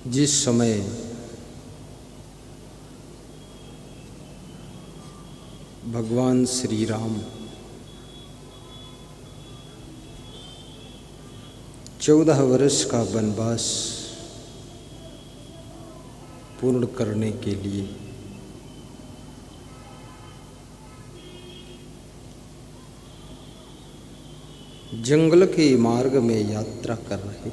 जिस समय भगवान श्री राम 14 वर्ष का वनवास पूर्ण करने के लिए जंगल के मार्ग में यात्रा कर रहे,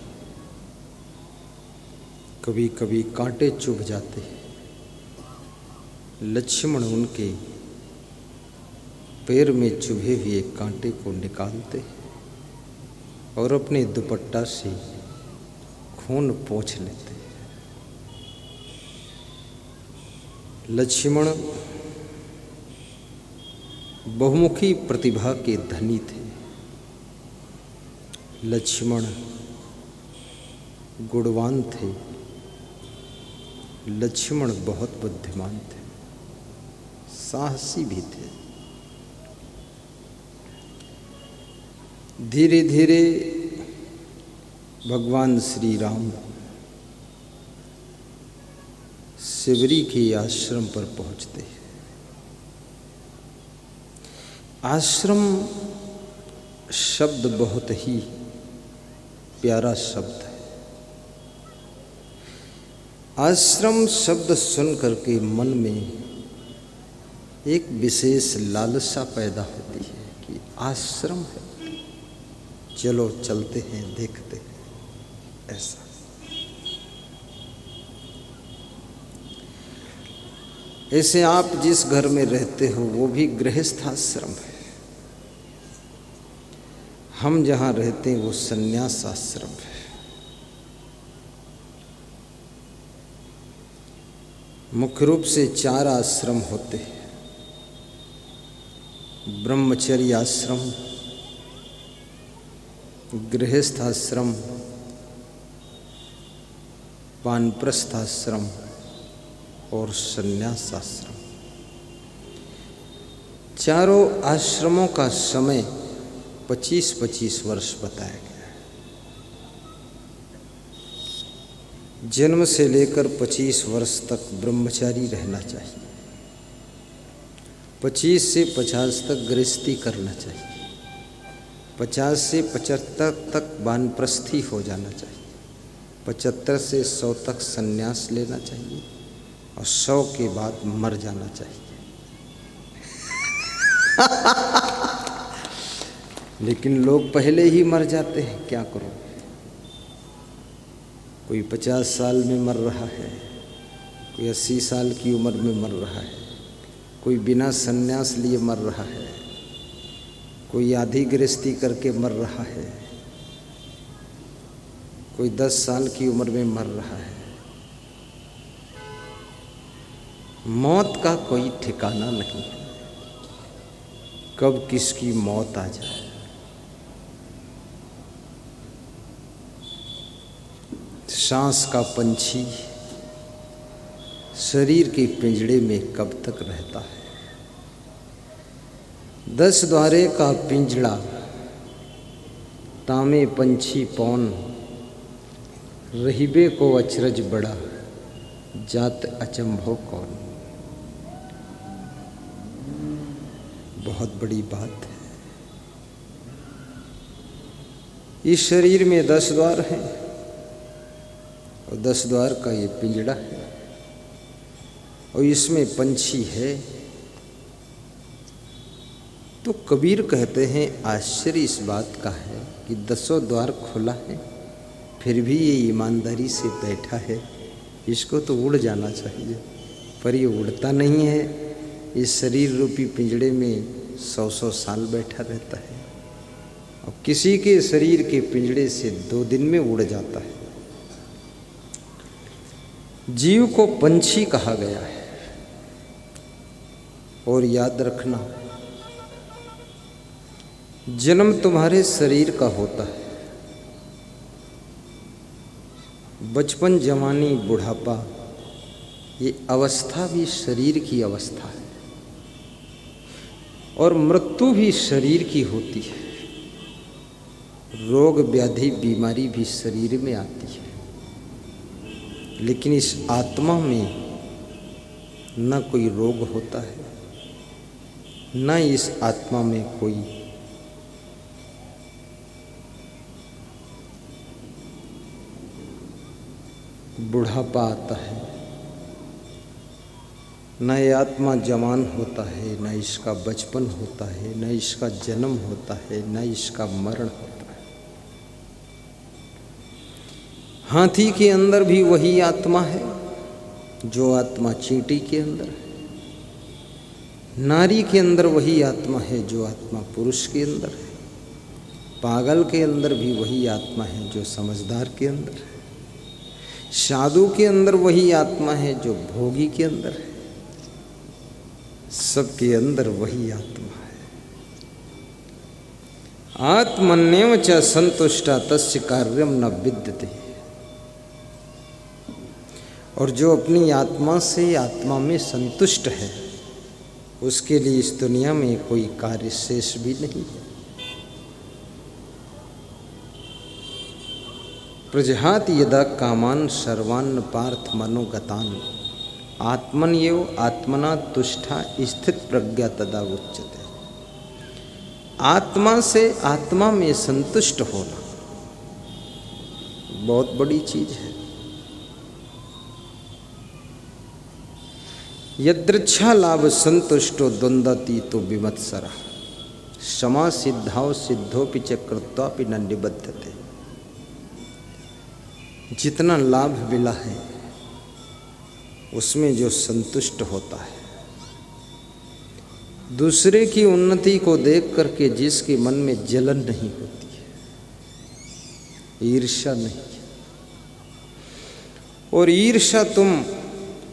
कभी कभी कांटे चुभ जाते। लक्ष्मण उनके पैर में चुभे हुए कांटे को निकालते और अपने दुपट्टा से खून पोंछ लेते। लक्ष्मण बहुमुखी प्रतिभा के धनी थे। लक्ष्मण गुणवान थे। लक्ष्मण बहुत बुद्धिमान थे, साहसी भी थे। धीरे धीरे भगवान श्री राम शिवरी के आश्रम पर पहुंचते। आश्रम शब्द बहुत ही प्यारा शब्द है। आश्रम शब्द सुन करके मन में एक विशेष लालसा पैदा होती है कि आश्रम है, चलो चलते हैं, देखते हैं। ऐसा ऐसे आप जिस घर में रहते हो वो भी गृहस्थ आश्रम है। हम जहाँ रहते हैं वो संन्यास आश्रम है। मुख्य रूप से 4 आश्रम होते हैं। ब्रह्मचर्य आश्रम, गृहस्थ आश्रम, वानप्रस्थ आश्रम और संन्यास आश्रम। चारों आश्रमों का समय 25-25 वर्ष बताया गया है। जन्म से लेकर 25 वर्ष तक ब्रह्मचारी रहना चाहिए। 25 से 50 तक गृहस्थी करना चाहिए। 50 से 75 तक वानप्रस्थी हो जाना चाहिए। 75 से 100 तक संन्यास लेना चाहिए और 100 के बाद मर जाना चाहिए। लेकिन लोग पहले ही मर जाते हैं, क्या करो। कोई 50 साल में मर रहा है, कोई 80 साल की उम्र में मर रहा है, कोई बिना संन्यास लिए मर रहा है, कोई आधी गृहस्थी करके मर रहा है, कोई 10 साल की उम्र में मर रहा है। मौत का कोई ठिकाना नहीं है, कब किसकी मौत आ जाए। सांस का पंछी शरीर के पिंजड़े में कब तक रहता है। 10 द्वारे का पिंजड़ा, तामे पंछी पौन, रहीबे को अचरज बड़ा, जात अचंभो कौन। बहुत बड़ी बात है। इस शरीर में 10 द्वार हैं और 10 द्वार का ये पिंजड़ा है और इसमें पंछी है। तो कबीर कहते हैं आश्चर्य इस बात का है कि 10 द्वार खुला है, फिर भी ये ईमानदारी से बैठा है। इसको तो उड़ जाना चाहिए, पर ये उड़ता नहीं है। इस शरीर रूपी पिंजड़े में 100-100 साल बैठा रहता है और किसी के शरीर के पिंजड़े से 2 दिन में उड़ जाता है। जीव को पंछी कहा गया है। और याद रखना, जन्म तुम्हारे शरीर का होता है, बचपन, जवानी, बुढ़ापा, ये अवस्था भी शरीर की अवस्था है और मृत्यु भी शरीर की होती है। रोग व्याधि बीमारी भी शरीर में आती है। लेकिन इस आत्मा में न कोई रोग होता है, न इस आत्मा में कोई बुढ़ापा आता है, न ये आत्मा जवान होता है, न इसका बचपन होता है, न इसका जन्म होता है, न इसका मरण होता है। हाथी के अंदर भी वही आत्मा है जो आत्मा चींटी के अंदर है। नारी के अंदर वही आत्मा है जो आत्मा पुरुष के अंदर है। पागल के अंदर भी वही आत्मा है जो समझदार के अंदर है। साधु के अंदर वही आत्मा है जो भोगी के अंदर है। सबके अंदर वही आत्मा है। आत्मन्येव च संतुष्टा तस्य कार्यम न विद्यते। और जो अपनी आत्मा से आत्मा में संतुष्ट है उसके लिए इस दुनिया में कोई कार्य शेष भी नहीं है। प्रजहाति यदा कामान सर्वान् पार्थ मनोगतान आत्मन्येव आत्मना तुष्टा स्थित प्रज्ञा तदा उच्यते। आत्मा से आत्मा में संतुष्ट होना बहुत बड़ी चीज है। यदृच्छा लाभ संतुष्टो द्वंद्वती तो विमत्सरा क्षमा सिद्धाव सिद्धोपि च कृत्वापि न निबद्धते। जितना लाभ मिला है उसमें जो संतुष्ट होता है, दूसरे की उन्नति को देख करके जिसके मन में जलन नहीं होती है, ईर्ष्या नहीं। और ईर्ष्या तुम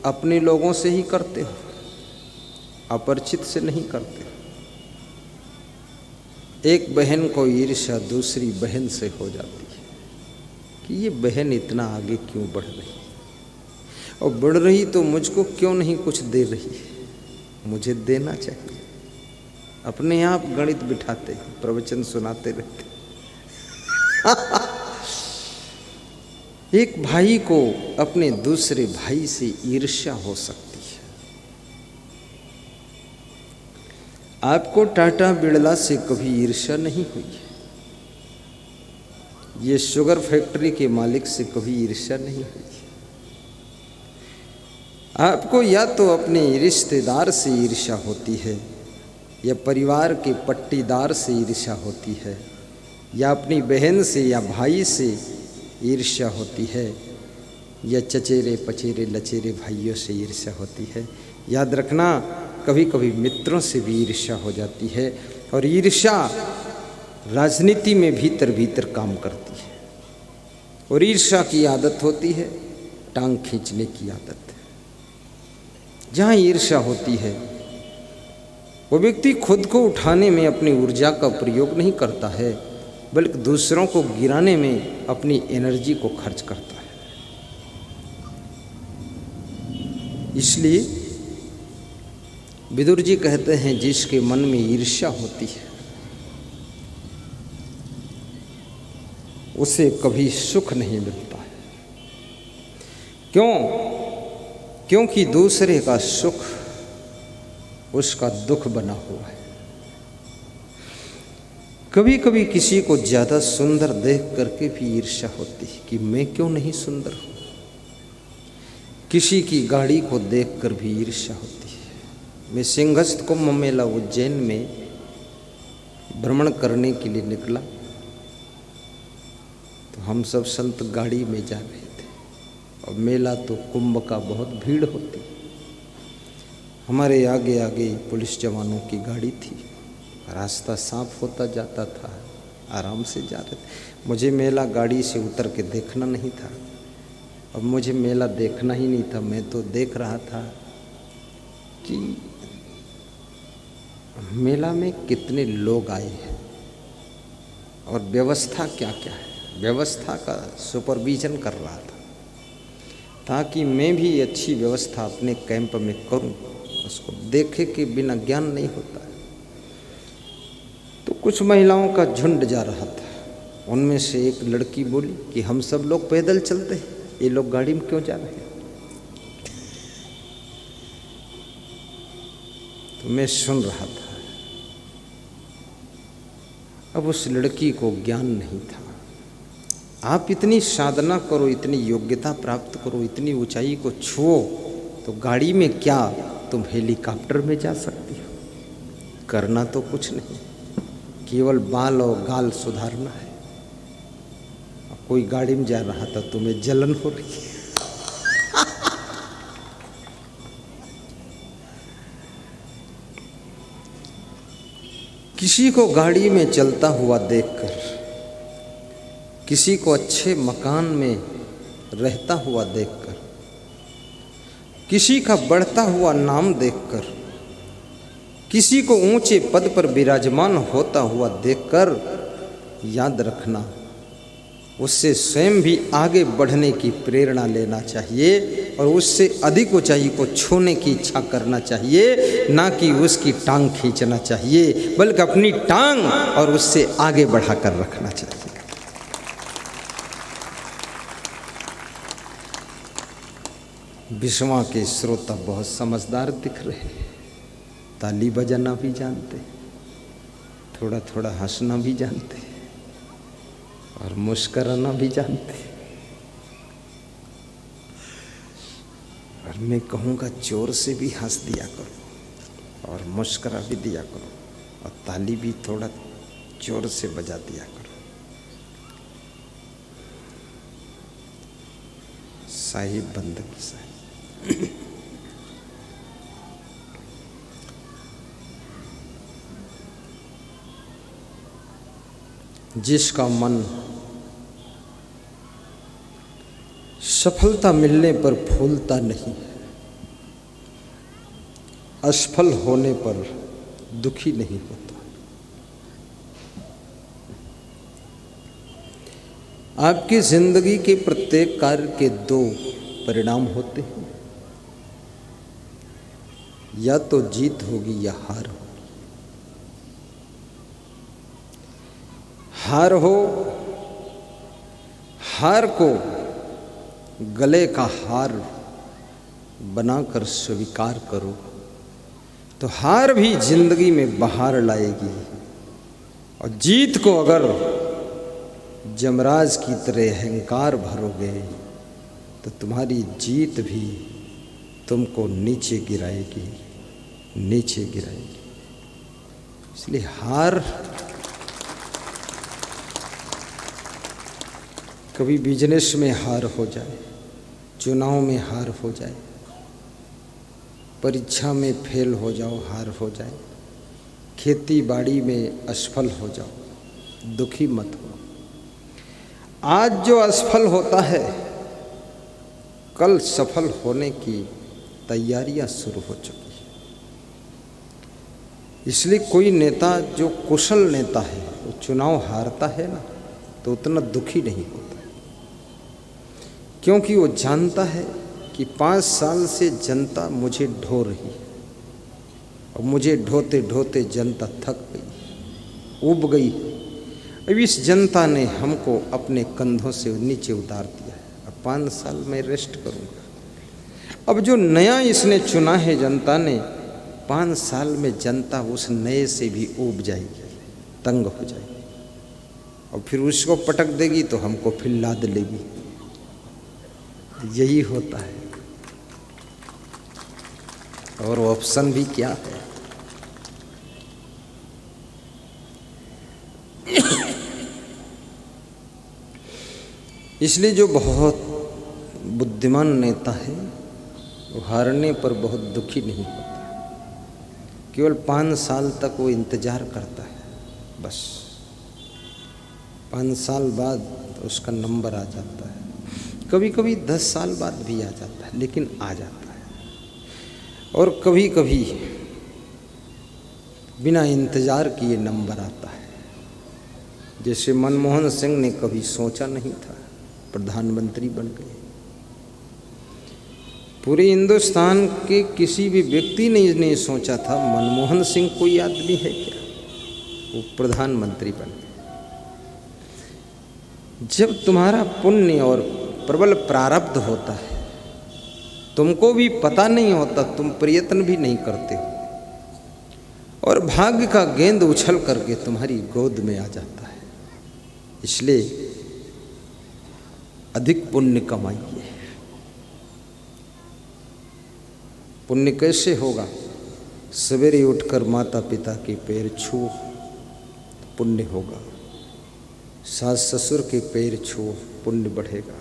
अपने लोगों से ही करते हो, अपरिचित से नहीं करते हो। एक बहन को ईर्ष्या दूसरी बहन से हो जाती है कि ये बहन इतना आगे क्यों बढ़ रही है, और बढ़ रही तो मुझको क्यों नहीं कुछ दे रही है, मुझे देना चाहिए। अपने आप गणित बिठाते, प्रवचन सुनाते रहते। एक भाई को अपने दूसरे भाई से ईर्ष्या हो सकती है। आपको टाटा बिड़ला से कभी ईर्ष्या नहीं हुई है। ये शुगर फैक्ट्री के मालिक से कभी ईर्ष्या नहीं हुई है। आपको या तो अपने रिश्तेदार से ईर्ष्या होती है, या परिवार के पट्टीदार से ईर्ष्या होती है, या अपनी बहन से या भाई से ईर्ष्या होती है, या चचेरे पचेरे लचेरे भाइयों से ईर्ष्या होती है। याद रखना, कभी कभी मित्रों से भी ईर्ष्या हो जाती है। और ईर्ष्या राजनीति में भीतर भीतर काम करती है। और ईर्ष्या की आदत होती है टांग खींचने की आदत। जहाँ ईर्ष्या होती है वो व्यक्ति खुद को उठाने में अपनी ऊर्जा का प्रयोग नहीं करता है, बल्कि दूसरों को गिराने में अपनी एनर्जी को खर्च करता है। इसलिए विदुर जी कहते हैं, जिसके मन में ईर्ष्या होती है उसे कभी सुख नहीं मिलता है। क्यों? क्योंकि दूसरे का सुख उसका दुख बना हुआ है। कभी कभी किसी को ज़्यादा सुंदर देख करके भी ईर्ष्या होती है कि मैं क्यों नहीं सुंदर हूँ। किसी की गाड़ी को देखकर भी ईर्ष्या होती है। मैं सिंहस्थ कुंभ मेला उज्जैन में भ्रमण करने के लिए निकला तो हम सब संत गाड़ी में जा रहे थे, और मेला तो कुंभ का बहुत भीड़ होती। हमारे आगे आगे पुलिस जवानों की गाड़ी थी, रास्ता साफ होता जाता था, आराम से जा रहे थे। मुझे मेला गाड़ी से उतर के देखना नहीं था, अब मुझे मेला देखना ही नहीं था। मैं तो देख रहा था कि मेला में कितने लोग आए हैं और व्यवस्था क्या क्या है। व्यवस्था का सुपरविजन कर रहा था ताकि मैं भी अच्छी व्यवस्था अपने कैंप में करूं। उसको देखे के बिना ज्ञान नहीं होता। तो कुछ महिलाओं का झुंड जा रहा था, उनमें से एक लड़की बोली कि हम सब लोग पैदल चलते हैं। ये लोग गाड़ी में क्यों जा रहे हैं? तो मैं सुन रहा था। अब उस लड़की को ज्ञान नहीं था। आप इतनी साधना करो, इतनी योग्यता प्राप्त करो, इतनी ऊंचाई को छुओ, तो गाड़ी में क्या तुम हेलीकॉप्टर में जा सकती हो? करना तो कुछ नहीं, केवल बाल और गाल सुधारना है। कोई गाड़ी में जा रहा था, तुम्हें जलन हो रही है। किसी को गाड़ी में चलता हुआ देखकर, किसी को अच्छे मकान में रहता हुआ देखकर, किसी का बढ़ता हुआ नाम देखकर, किसी को ऊंचे पद पर विराजमान होता हुआ देखकर याद रखना, उससे स्वयं भी आगे बढ़ने की प्रेरणा लेना चाहिए और उससे अधिक ऊंचाई को छूने की इच्छा करना चाहिए, ना कि उसकी टांग खींचना चाहिए, बल्कि अपनी टांग और उससे आगे बढ़ाकर रखना चाहिए। विश्वा के श्रोता बहुत समझदार दिख रहे हैं, ताली बजाना भी जानते, थोड़ा थोड़ा हंसना भी जानते और मुस्कराना भी जानते। और मैं कहूँगा जोर से भी हंस दिया करो और मुस्करा भी दिया करो और ताली भी थोड़ा जोर से बजा दिया करो। साहिब बंदगी साहिब। जिसका मन सफलता मिलने पर फूलता नहीं, असफल होने पर दुखी नहीं होता। आपकी जिंदगी के प्रत्येक कार्य के दो परिणाम होते हैं, या तो जीत होगी या हार होगी। हार हो, हार को गले का हार बनाकर स्वीकार करो तो हार भी जिंदगी में बहार लाएगी। और जीत को अगर जमराज की तरह अहंकार भरोगे तो तुम्हारी जीत भी तुमको नीचे गिराएगी, नीचे गिराएगी। इसलिए हार, कभी बिजनेस में हार हो जाए, चुनाव में हार हो जाए, परीक्षा में फेल हो जाओ, हार हो जाए, खेती बाड़ी में असफल हो जाओ, दुखी मत हो। आज जो असफल होता है, कल सफल होने की तैयारियां शुरू हो चुकी है। इसलिए कोई नेता जो कुशल नेता है, वो चुनाव हारता है ना, तो उतना दुखी नहीं होता, क्योंकि वो जानता है कि 5 साल से जनता मुझे ढो रही है और मुझे ढोते ढोते जनता थक गई, उब गई। अब इस जनता ने हमको अपने कंधों से नीचे उतार दिया है, अब 5 साल में रेस्ट करूँगा। अब जो नया इसने चुना है जनता ने, 5 साल में जनता उस नए से भी उब जाएगी, तंग हो जाएगी और फिर उसको पटक देगी तो हमको फिर लाद लेगी। यही होता है। और ऑप्शन भी क्या है? इसलिए जो बहुत बुद्धिमान नेता है वो हारने पर बहुत दुखी नहीं होता, केवल 5 साल तक वो इंतजार करता है, बस 5 साल बाद उसका नंबर आ जाता है। कभी कभी 10 साल बाद भी आ जाता है, लेकिन आ जाता है। और कभी कभी बिना इंतजार किए नंबर आता है। जैसे मनमोहन सिंह ने कभी सोचा नहीं था, प्रधानमंत्री बन गए। पूरे हिंदुस्तान के किसी भी व्यक्ति ने नहीं सोचा था मनमोहन सिंह कोई आदमी है क्या, वो प्रधानमंत्री बन गए। जब तुम्हारा पुण्य और प्रबल प्रारब्ध होता है, तुमको भी पता नहीं होता, तुम प्रयत्न भी नहीं करते हो, और भाग्य का गेंद उछल करके तुम्हारी गोद में आ जाता है। इसलिए अधिक पुण्य कमाइए। पुण्य कैसे होगा? सवेरे उठकर माता पिता के पैर छुओ, पुण्य होगा। सास ससुर के पैर छुओ, पुण्य बढ़ेगा।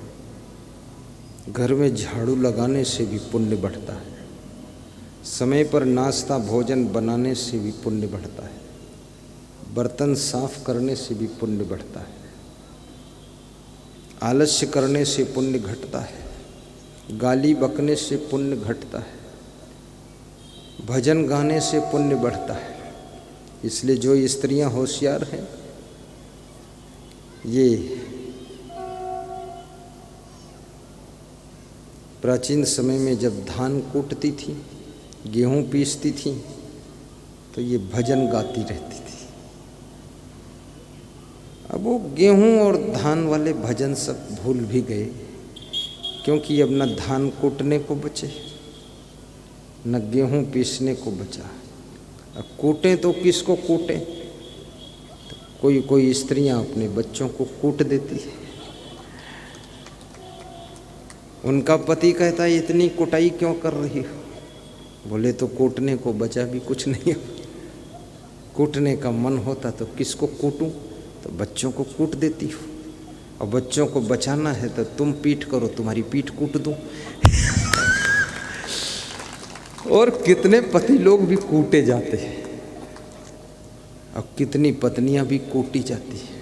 घर में झाड़ू लगाने से भी पुण्य बढ़ता है। समय पर नाश्ता भोजन बनाने से भी पुण्य बढ़ता है। बर्तन साफ करने से भी पुण्य बढ़ता है। आलस्य करने से पुण्य घटता है। गाली बकने से पुण्य घटता है। भजन गाने से पुण्य बढ़ता है। इसलिए जो स्त्रियां होशियार हैं, ये प्राचीन समय में जब धान कूटती थी, गेहूं पीसती थी, तो ये भजन गाती रहती थी। अब वो गेहूं और धान वाले भजन सब भूल भी गए, क्योंकि अब न धान कूटने को बचे न गेहूं पीसने को बचा। अब कूटें तो किसको कूटें? तो कोई स्त्रियां अपने बच्चों को कूट देती है। उनका पति कहता है इतनी कुटाई क्यों कर रही हो? बोले तो कूटने को बचा भी कुछ नहीं है। कूटने का मन होता तो किसको कूटूं? तो बच्चों को कूट देती हो। और बच्चों को बचाना है तो तुम पीठ करो, तुम्हारी पीठ कूट दूं। और कितने पति लोग भी कूटे जाते हैं, और कितनी पत्नियां भी कूटी जाती हैं।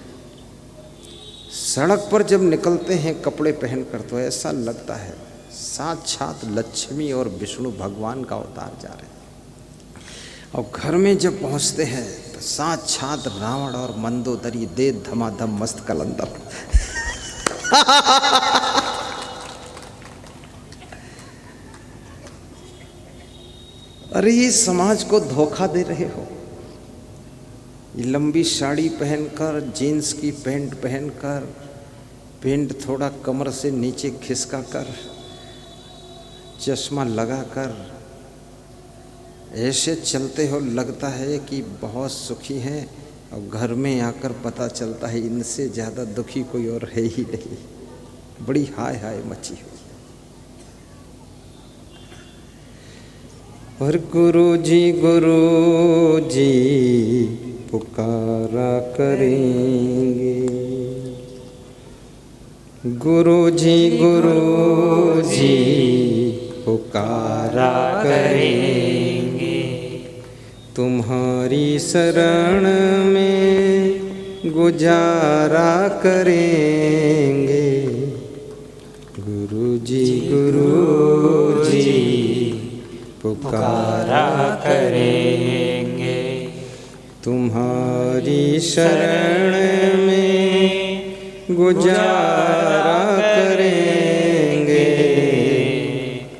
सड़क पर जब निकलते हैं कपड़े पहनकर, तो ऐसा लगता है साक्षात लक्ष्मी और विष्णु भगवान का अवतार जा रहे हैं। और घर में जब पहुंचते हैं तो साक्षात रावण और मंदोदरी दे धमाधम मस्त कलंदर। अरे ये समाज को धोखा दे रहे हो। ये लंबी साड़ी पहनकर, जीन्स की पैंट पहनकर, पैंट थोड़ा कमर से नीचे खिसका कर, चश्मा लगाकर ऐसे चलते हो, लगता है कि बहुत सुखी हैं, और घर में आकर पता चलता है इनसे ज़्यादा दुखी कोई और है ही नहीं। बड़ी हाय हाय मची हुई। और गुरु जी पुकारा करेंगे। गुरु जी पुकारा करेंगे। तुम्हारी शरण में गुजारा करेंगे। गुरु जी पुकारा करेंगे। तुम्हारी शरण में गुजारा करेंगे।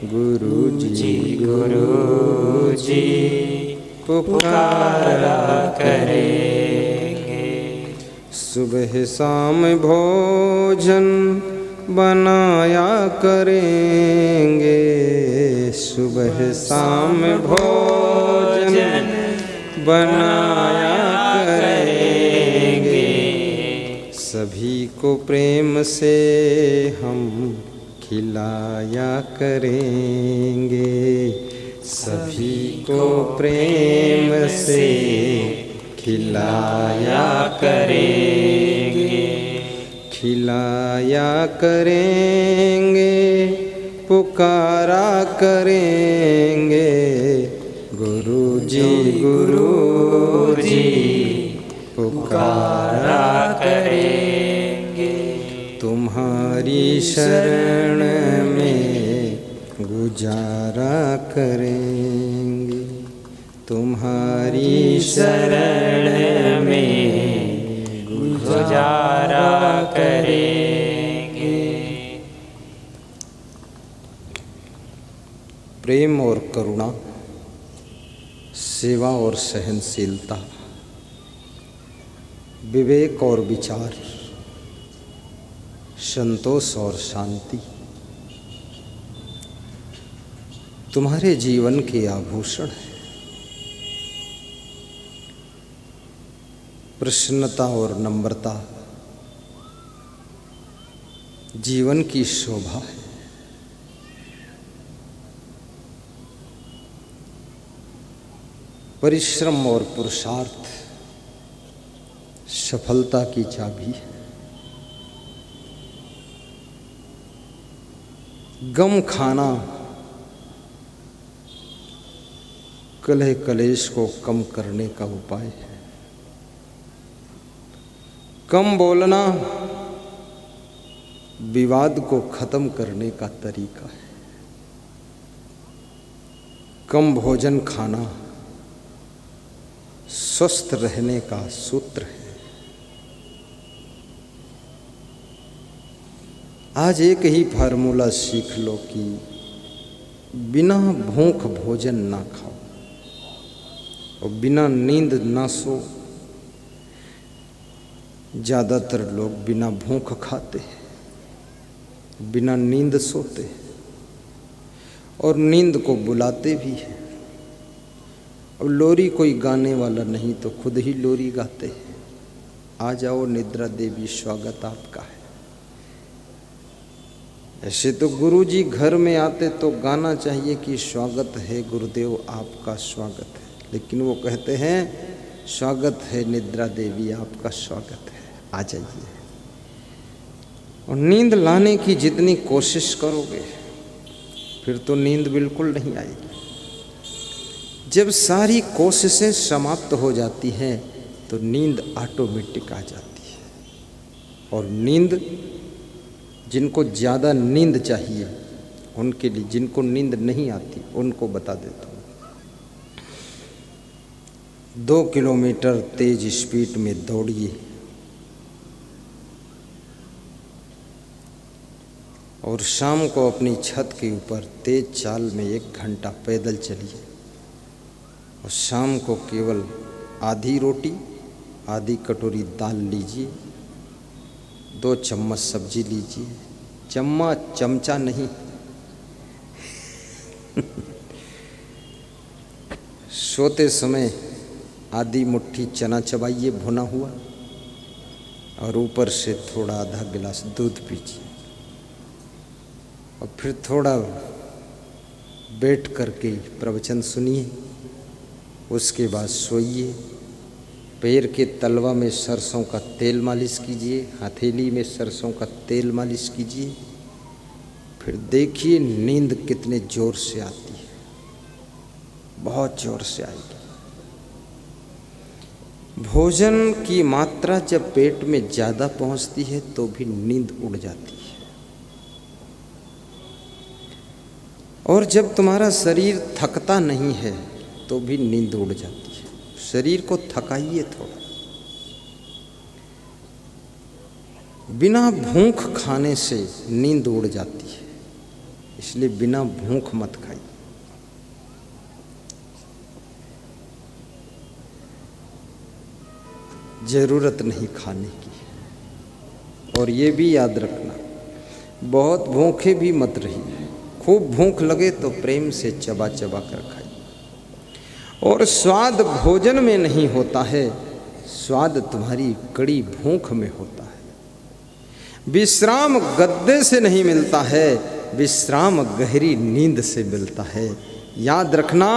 गुरु जी पुकारा करेंगे। सुबह शाम भोजन बनाया करेंगे। सुबह शाम भोजन बनाया करेंगे। सभी को प्रेम से हम खिलाया करेंगे। सभी को प्रेम से खिलाया करेंगे। खिलाया करेंगे, पुकारा करेंगे। गुरु जी पुकारा करेंगे। तुम्हारी शरण में गुजारा करेंगे। तुम्हारी शरण में गुजारा करेंगे। प्रेम और करुणा, सेवा और सहनशीलता, विवेक और विचार, संतोष और शांति तुम्हारे जीवन के आभूषण है। प्रसन्नता और नम्रता जीवन की शोभा है। परिश्रम और पुरुषार्थ सफलता की चाबी है। गम खाना कलह कलेश को कम करने का उपाय है। कम बोलना विवाद को खत्म करने का तरीका है। कम भोजन खाना स्वस्थ रहने का सूत्र है। आज एक ही फार्मूला सीख लो कि बिना भूख भोजन ना खाओ और बिना नींद ना सो। ज़्यादातर लोग बिना भूख खाते हैं, बिना नींद सोते हैं और नींद को बुलाते भी हैं। अब लोरी कोई गाने वाला नहीं तो खुद ही लोरी गाते हैं। आ जाओ निद्रा देवी, स्वागत आपका है। ऐसे तो गुरुजी घर में आते तो गाना चाहिए कि स्वागत है गुरुदेव, आपका स्वागत है, लेकिन वो कहते हैं स्वागत है निद्रा देवी, आपका स्वागत है, आ जाइए। और नींद लाने की जितनी कोशिश करोगे फिर तो नींद बिल्कुल नहीं आएगी। जब सारी कोशिशें समाप्त हो जाती हैं तो नींद ऑटोमेटिक आ जाती है। और नींद, जिनको ज़्यादा नींद चाहिए उनके लिए, जिनको नींद नहीं आती उनको बता देता हूँ। 2 किलोमीटर तेज स्पीड में दौड़िए और शाम को अपनी छत के ऊपर तेज चाल में 1 घंटा पैदल चलिए और शाम को केवल आधी रोटी, आधी कटोरी दाल लीजिए, 2 चम्मच सब्जी लीजिए, चमचा नहीं सोते समय आधी मुट्ठी चना चबाइए भुना हुआ और ऊपर से थोड़ा आधा गिलास दूध पीजिए और फिर थोड़ा बैठ करके प्रवचन सुनिए। उसके बाद सोइए। पैर के तलवा में सरसों का तेल मालिश कीजिए, हथेली में सरसों का तेल मालिश कीजिए। फिर देखिए नींद कितने जोर से आती है, बहुत जोर से आएगी। भोजन की मात्रा जब पेट में ज़्यादा पहुंचती है तो भी नींद उड़ जाती है। और जब तुम्हारा शरीर थकता नहीं है तो भी नींद उड़ जाती है। शरीर को थकाइए थोड़ा। बिना भूख खाने से नींद उड़ जाती है, इसलिए बिना भूख मत खाइए। जरूरत नहीं खाने की। और ये भी याद रखना, बहुत भूखे भी मत रहिए। खूब भूख लगे तो प्रेम से चबा चबा कर खाइए। और स्वाद भोजन में नहीं होता है, स्वाद तुम्हारी कड़ी भूख में होता है। विश्राम गद्दे से नहीं मिलता है, विश्राम गहरी नींद से मिलता है। याद रखना,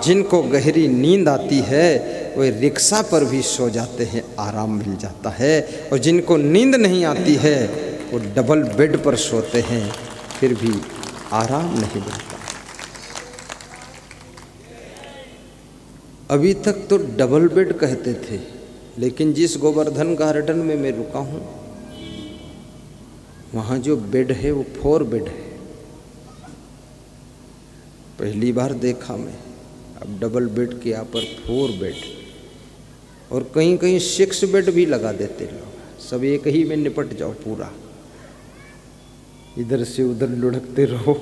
जिनको गहरी नींद आती है वे रिक्शा पर भी सो जाते हैं, आराम मिल जाता है। और जिनको नींद नहीं आती है वो डबल बेड पर सोते हैं, फिर भी आराम नहीं मिलता। अभी तक तो डबल बेड कहते थे, लेकिन जिस गोवर्धन गार्डन में मैं रुका हूँ वहाँ जो बेड है वो 4 बेड है। पहली बार देखा मैं। अब डबल बेड के यहाँ पर 4 बेड और कहीं कहीं 6 बेड भी लगा देते लोग। सब एक ही में निपट जाओ पूरा, इधर से उधर लुढ़कते रहो।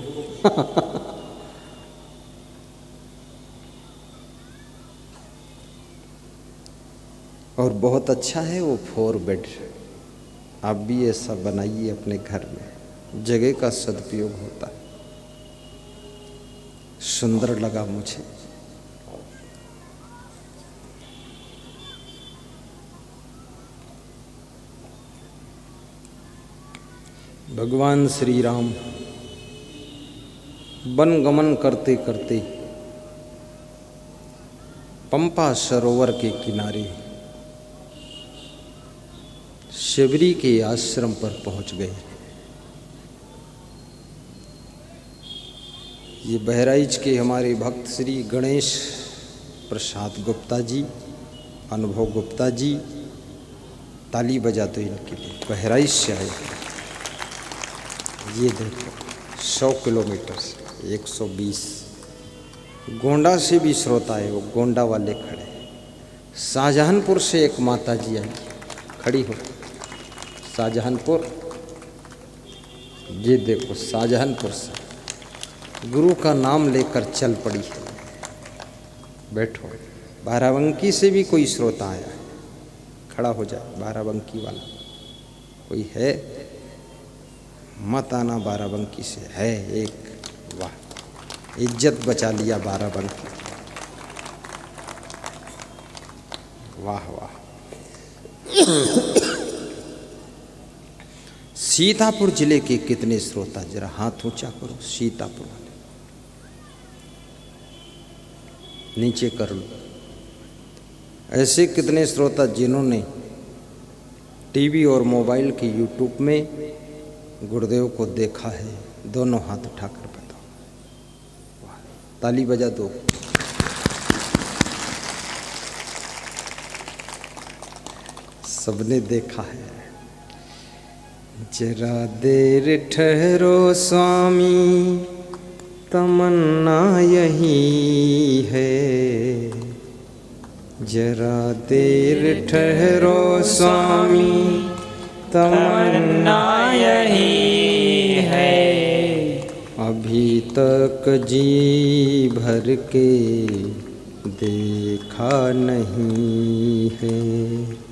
और बहुत अच्छा है वो 4 बेड। आप भी ऐसा बनाइए अपने घर में, जगह का सदुपयोग होता है। सुंदर लगा मुझे। भगवान श्री राम वन गमन करते करते पंपा सरोवर के किनारे शबरी के आश्रम पर पहुंच गए। ये बहराइच के हमारे भक्त श्री गणेश प्रसाद गुप्ता जी, अनुभव गुप्ता जी, ताली बजा दो इनके लिए। बहराइच से आए। ये देखो 100 किलोमीटर से 120। गोंडा से भी श्रोता है, वो गोंडा वाले खड़े। शाहजहानपुर से एक माता जी आई, खड़ी हो। शाहजहानपुर, ये देखो शाहजहानपुर से गुरु का नाम लेकर चल पड़ी है। बैठो। बाराबंकी से भी कोई श्रोता आया है, खड़ा हो जाए। बाराबंकी वाला कोई है? मत आना बाराबंकी से। है एक, वाह, इज्जत बचा लिया बाराबंकी। वाह वाह। सीतापुर जिले के कितने श्रोता, जरा हाथ ऊंचा करो। सीतापुर वाले नीचे कर लो। ऐसे कितने श्रोता जिन्होंने टीवी और मोबाइल के यूट्यूब में गुरुदेव को देखा है? दोनों हाथ उठाकर बताओ। वाह, ताली बजा दो। सबने देखा है। जरा देर ठहरो स्वामी, तमन्ना यही है। जरा देर ठहरो स्वामी, तमन्ना यही है। अभी तक जी भर के देखा नहीं है।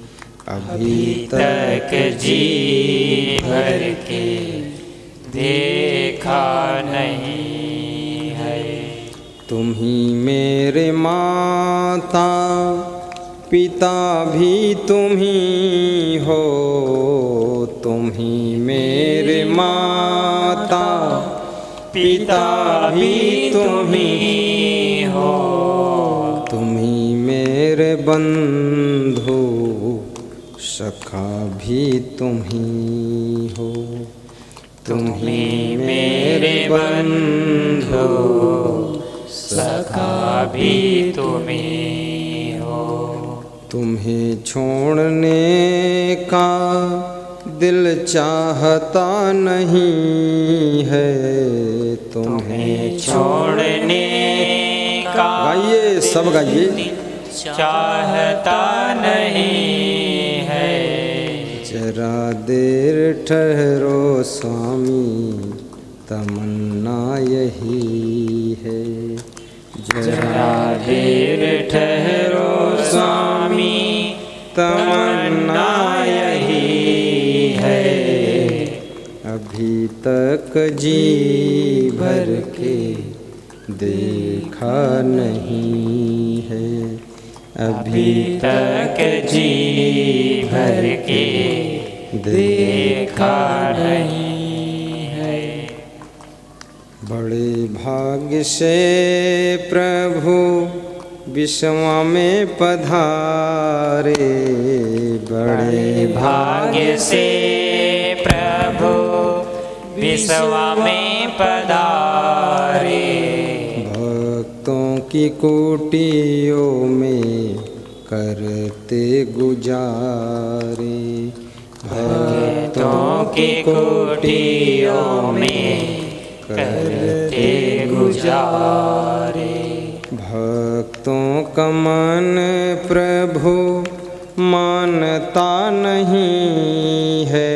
अभी तक जी भर के देखा नहीं है। तुम ही मेरे माता पिता भी तुम ही हो। तुम ही मेरे माता पिता भी तुम ही हो। तुम ही मेरे बंधु सखा भी तुम ही हो। तुम ही मेरे बंधु सखा भी तुम ही हो। तुम्हें छोड़ने का दिल चाहता नहीं है। तुम्हें छोड़ने का गाइए, सब गाइए। चाहता नहीं है। जरा देर ठहरो स्वामी, तमन्ना यही है। जरा देर ठहरो स्वामी, तमन्ना यही है। अभी तक जी भर के देखा नहीं है। अभी तक जी भर के देखा नहीं है। बड़े भाग्य से प्रभु विश्व में पधारे। बड़े भाग्य से प्रभु विश्व में पधारे। भक्तों की कोटियों में करते गुजारे। भक्तों की कोटियों में करते गुजारे। भक्तों का मन प्रभु मानता नहीं है।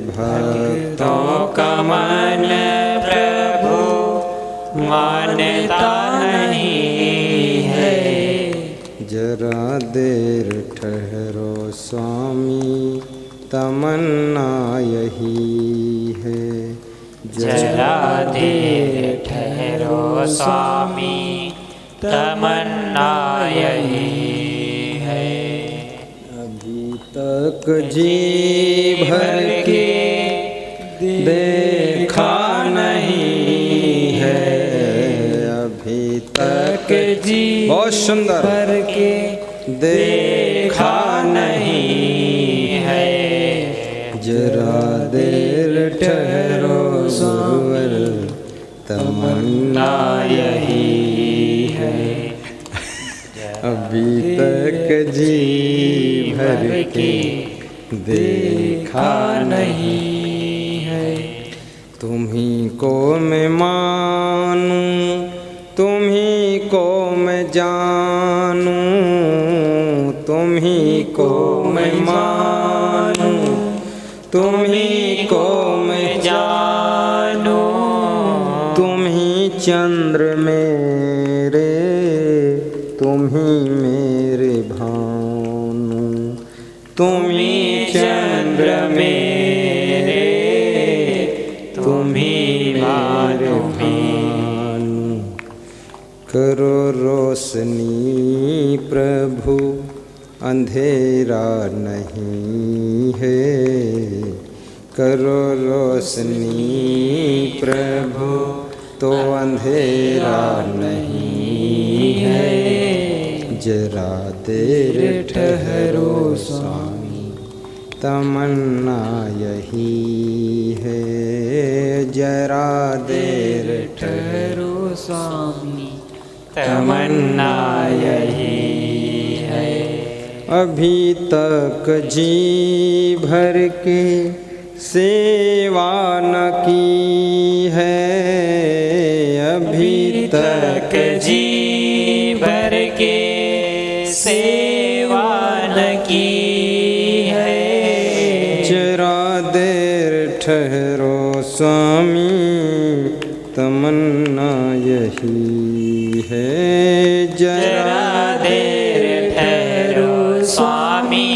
भक्तों का मन प्रभु मानता नहीं है। जरा देर ठहरो स्वामी, तमन्ना यही है। जरा देर ठहरो स्वामी, तमन्ना यही है। अभी तक जी भर के देखा नहीं है, अभी तक जी बहुत सुंदर भर के देखा नहीं है। जरा देर ठहरो सुवर, तमन्ना यही है। अभी तक जी भर के देखा नहीं है। तुम्ही को मैं मानूं, तुम्ही को मैं जानूं, तुम्ही को मैं मानूं, तुम्ही को मैं जानूं। तुम्ही चंद्र मेरे, तुम्ही मेरे भानु, तुम्ही चंद्र मेरे, तुम्ही मेरे भानु। करो रोशनी प्रभु, अंधेरा नहीं है, करो रोशनी प्रभु, तो अंधेरा नहीं है। जरा देर ठहरो स्वामी, तमन्ना यही है। जरा देर ठहरो स्वामी, तमन्ना यही है। अभी तक जी भर के सेवा न की है, अभी तक जी भर के सेवा न की है। जरा देर ठहरो स्वामी, तमन्ना यही है। जरा देर ठहरो स्वामी,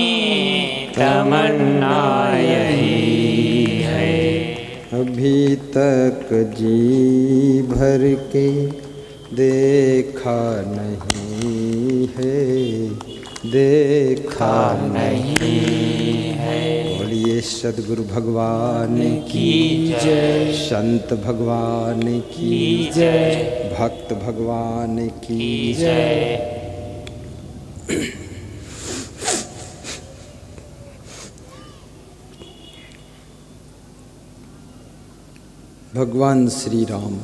तमन्ना यही है। अभी तक जी भर के देखा नहीं है, देखा नहीं है। बोलिए सद्गुरु भगवान की जय, संत भगवान की जय, भक्त भगवान की जय। भगवान श्री राम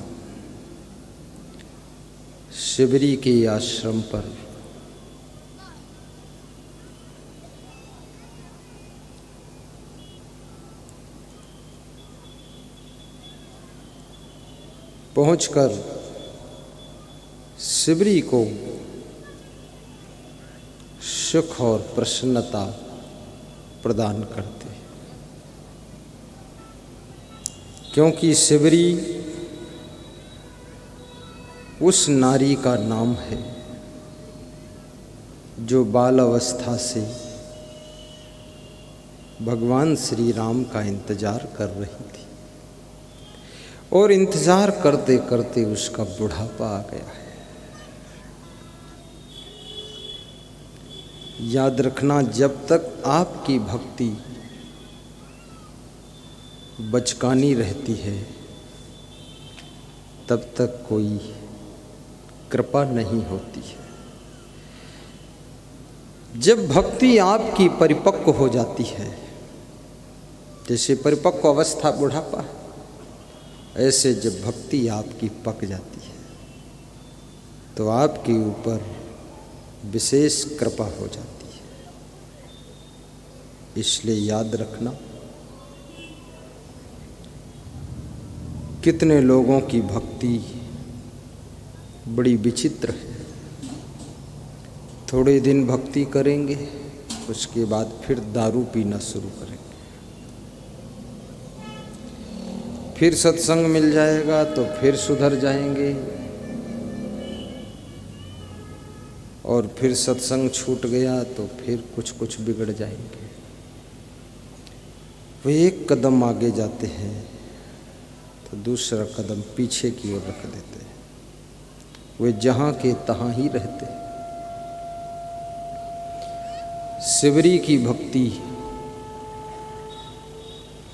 शिवरी के आश्रम पर पहुंचकर शिवरी को सुख और प्रसन्नता प्रदान करते, क्योंकि शिवरी उस नारी का नाम है जो बाल अवस्था से भगवान श्री राम का इंतजार कर रही थी और इंतजार करते करते उसका बुढ़ापा आ गया है। याद रखना, जब तक आपकी भक्ति बचकानी रहती है तब तक कोई कृपा नहीं होती है। जब भक्ति आपकी परिपक्व हो जाती है, जैसे परिपक्व अवस्था बुढ़ापा, ऐसे जब भक्ति आपकी पक जाती है तो आपके ऊपर विशेष कृपा हो जाती है। इसलिए याद रखना, कितने लोगों की भक्ति बड़ी विचित्र है। थोड़े दिन भक्ति करेंगे, उसके बाद फिर दारू पीना शुरू करेंगे, फिर सत्संग मिल जाएगा तो फिर सुधर जाएंगे, और फिर सत्संग छूट गया तो फिर कुछ बिगड़ जाएंगे। वो एक कदम आगे जाते हैं तो दूसरा कदम पीछे की ओर रख देते हैं। वे जहाँ के तहाँ ही रहते हैं। शिवरी की भक्ति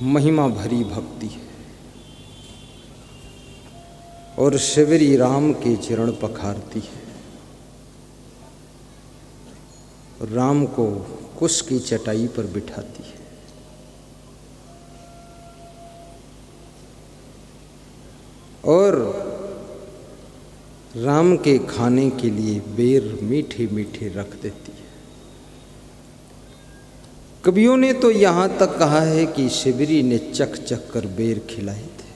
महिमा भरी भक्ति है और शिवरी राम के चरण पखारती है। राम को कुश की चटाई पर बिठाती है और राम के खाने के लिए बेर मीठे मीठे रख देती है। कवियों ने तो यहाँ तक कहा है कि शिवरी ने चख चख कर बेर खिलाए थे,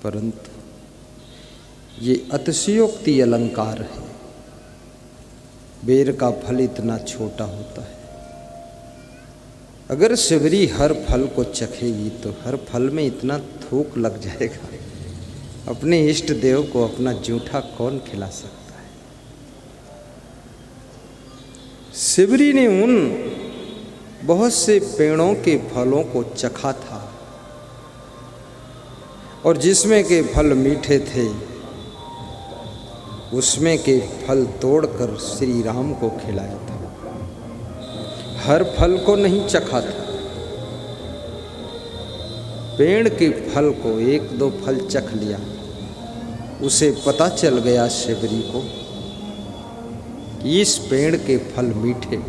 परंतु ये अतिशयोक्ति अलंकार है। बेर का फल इतना छोटा होता है। अगर शिवरी हर फल को चखेगी तो हर फल में इतना थूक लग जाएगा, अपने इष्ट देव को अपना जूठा कौन खिला सकता है। शिवरी ने उन बहुत से पेड़ों के फलों को चखा था और जिसमें के फल मीठे थे उसमें के फल तोड़कर श्री राम को खिलाया था। हर फल को नहीं चखा था। पेड़ के फल को एक दो फल चख लिया, उसे पता चल गया शिवरी को कि इस पेड़ के फल मीठे।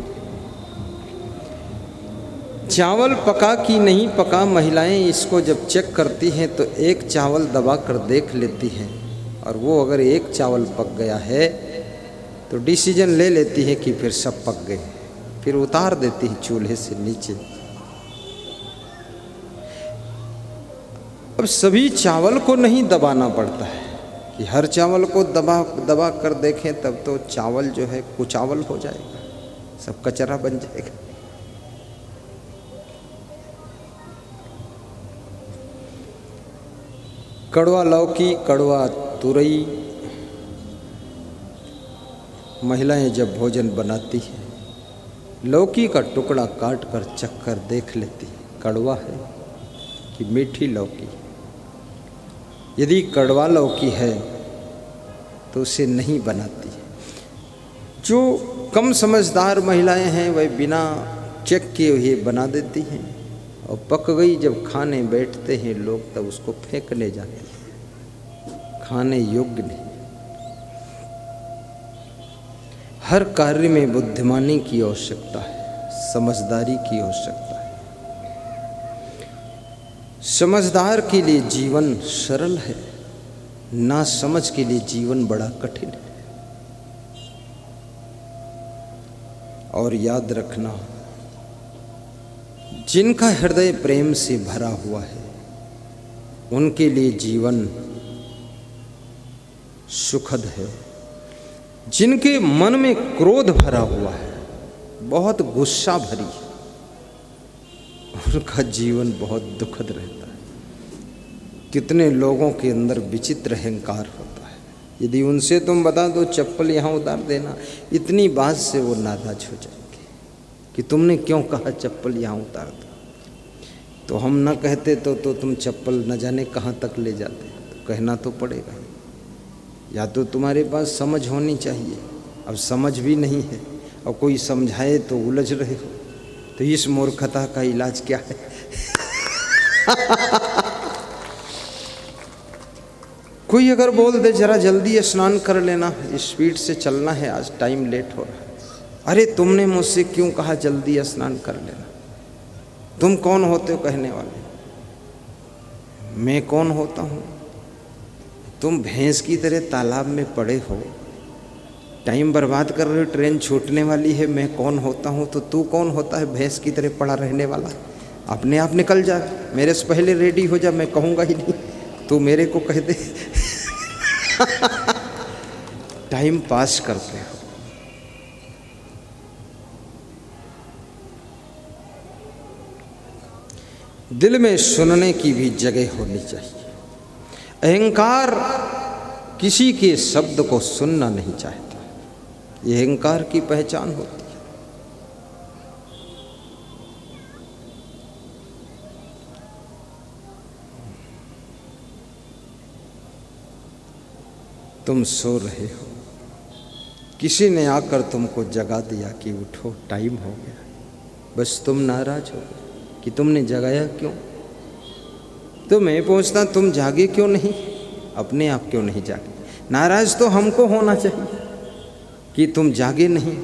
चावल पका कि नहीं पका, महिलाएं इसको जब चेक करती हैं तो एक चावल दबा कर देख लेती हैं और वो अगर एक चावल पक गया है तो डिसीजन ले लेती है कि फिर सब पक गए, फिर उतार देती है चूल्हे से नीचे। अब सभी चावल को नहीं दबाना पड़ता है कि हर चावल को दबा कर देखें, तब तो चावल जो है कुचावल हो जाएगा, सब कचरा बन जाएगा। कड़वा लौकी, कड़वा तुरई, महिलाएं जब भोजन बनाती हैं लौकी का टुकड़ा काट कर चख कर देख लेती है कड़वा है कि मीठी लौकी। यदि कड़वा लौकी है तो उसे नहीं बनाती है। जो कम समझदार महिलाएं हैं वह बिना चेक किए हुए बना देती हैं और पक गई जब खाने बैठते हैं लोग तब उसको फेंकने जाते हैं, खाने योग्य नहीं। हर कार्य में बुद्धिमानी की आवश्यकता है, समझदारी की आवश्यकता है। समझदार के लिए जीवन सरल है, ना समझ के लिए जीवन बड़ा कठिन है। और याद रखना, जिनका हृदय प्रेम से भरा हुआ है उनके लिए जीवन सुखद है। जिनके मन में क्रोध भरा हुआ है, बहुत गुस्सा भरी है, उनका जीवन बहुत दुखद रहता है। कितने लोगों के अंदर विचित्र अहंकार होता है। यदि उनसे तुम बता दो चप्पल यहाँ उतार देना, इतनी बात से वो नाराज हो जाएंगे कि तुमने क्यों कहा चप्पल यहाँ उतार दो। तो हम न कहते तो तुम चप्पल न जाने कहाँ तक ले जाते, तो कहना तो पड़ेगा। या तो तुम्हारे पास समझ होनी चाहिए, अब समझ भी नहीं है और कोई समझाए तो उलझ रहे हो, तो इस मूर्खता का इलाज क्या है? कोई अगर बोल दे जरा जल्दी स्नान कर लेना, स्पीड से चलना है, आज टाइम लेट हो रहा है। अरे तुमने मुझसे क्यों कहा जल्दी स्नान कर लेना? तुम कौन होते हो कहने वाले? मैं कौन होता हूँ? तुम भैंस की तरह तालाब में पड़े हो, टाइम बर्बाद कर रहे हो, ट्रेन छूटने वाली है। मैं कौन होता हूँ? तो तू कौन होता है भैंस की तरह पड़ा रहने वाला? अपने आप निकल जा, मेरे से पहले रेडी हो जा, मैं कहूँगा ही नहीं, तू मेरे को कह दे। टाइम पास करते हो। दिल में सुनने की भी जगह होनी चाहिए। अहंकार किसी के शब्द को सुनना नहीं चाहता, ये अहंकार की पहचान होती है। तुम सो रहे हो, किसी ने आकर तुमको जगा दिया कि उठो टाइम हो गया, बस तुम नाराज हो गए कि तुमने जगाया क्यों। तो मैं पूछता तुम जागे क्यों नहीं, अपने आप क्यों नहीं जागे। नाराज तो हमको होना चाहिए कि तुम जागे नहीं,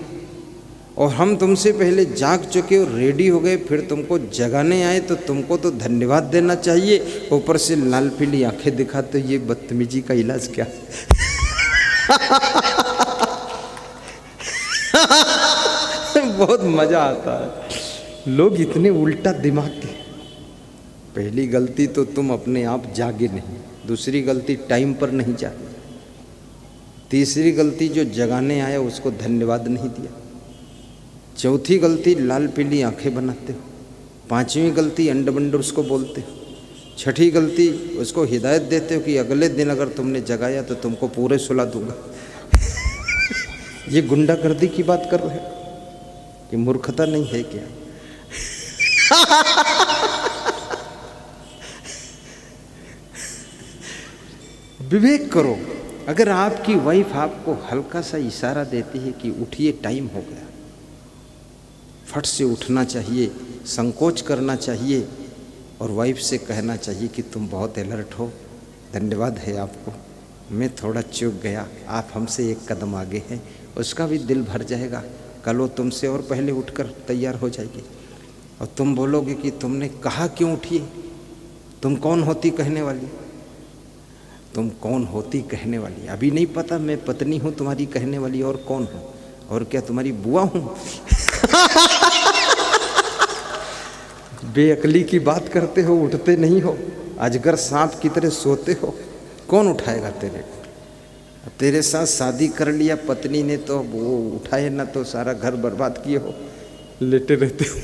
और हम तुमसे पहले जाग चुके और रेडी हो गए, फिर तुमको जगाने आए तो तुमको तो धन्यवाद देना चाहिए। ऊपर से लाल पीली आंखें दिखाते, ये बदतमीजी का इलाज क्या। बहुत मजा आता है, लोग इतने उल्टा दिमाग के। पहली गलती तो तुम अपने आप जागे नहीं, दूसरी गलती टाइम पर नहीं जागे, तीसरी गलती जो जगाने आया उसको धन्यवाद नहीं दिया, चौथी गलती लाल पीली आंखें बनाते हो, पांचवी गलती अंड बंड उसको बोलते हो, छठी गलती उसको हिदायत देते हो कि अगले दिन अगर तुमने जगाया तो तुमको पूरे सुला दूंगा। ये गुंडागर्दी की बात कर रहे हो, ये मूर्खता नहीं है क्या। विवेक करो। अगर आपकी वाइफ आपको हल्का सा इशारा देती है कि उठिए टाइम हो गया, फट से उठना चाहिए, संकोच करना चाहिए और वाइफ से कहना चाहिए कि तुम बहुत अलर्ट हो, धन्यवाद है आपको, मैं थोड़ा चूक गया, आप हमसे एक कदम आगे हैं। उसका भी दिल भर जाएगा, कल वो तुमसे और पहले उठकर तैयार हो जाएगी। और तुम बोलोगे कि तुमने कहा क्यों उठिए, तुम कौन होती कहने वाली, तुम कौन होती कहने वाली। अभी नहीं पता मैं पत्नी हूँ तुम्हारी कहने वाली, और कौन हूँ, और क्या तुम्हारी बुआ हूँ। बेअकली की बात करते हो, उठते नहीं हो, अजगर सांप की तरह सोते हो, कौन उठाएगा तेरे को। तेरे साथ शादी कर लिया पत्नी ने तो वो उठाए ना तो सारा घर बर्बाद किए हो, लेटे रहते हो।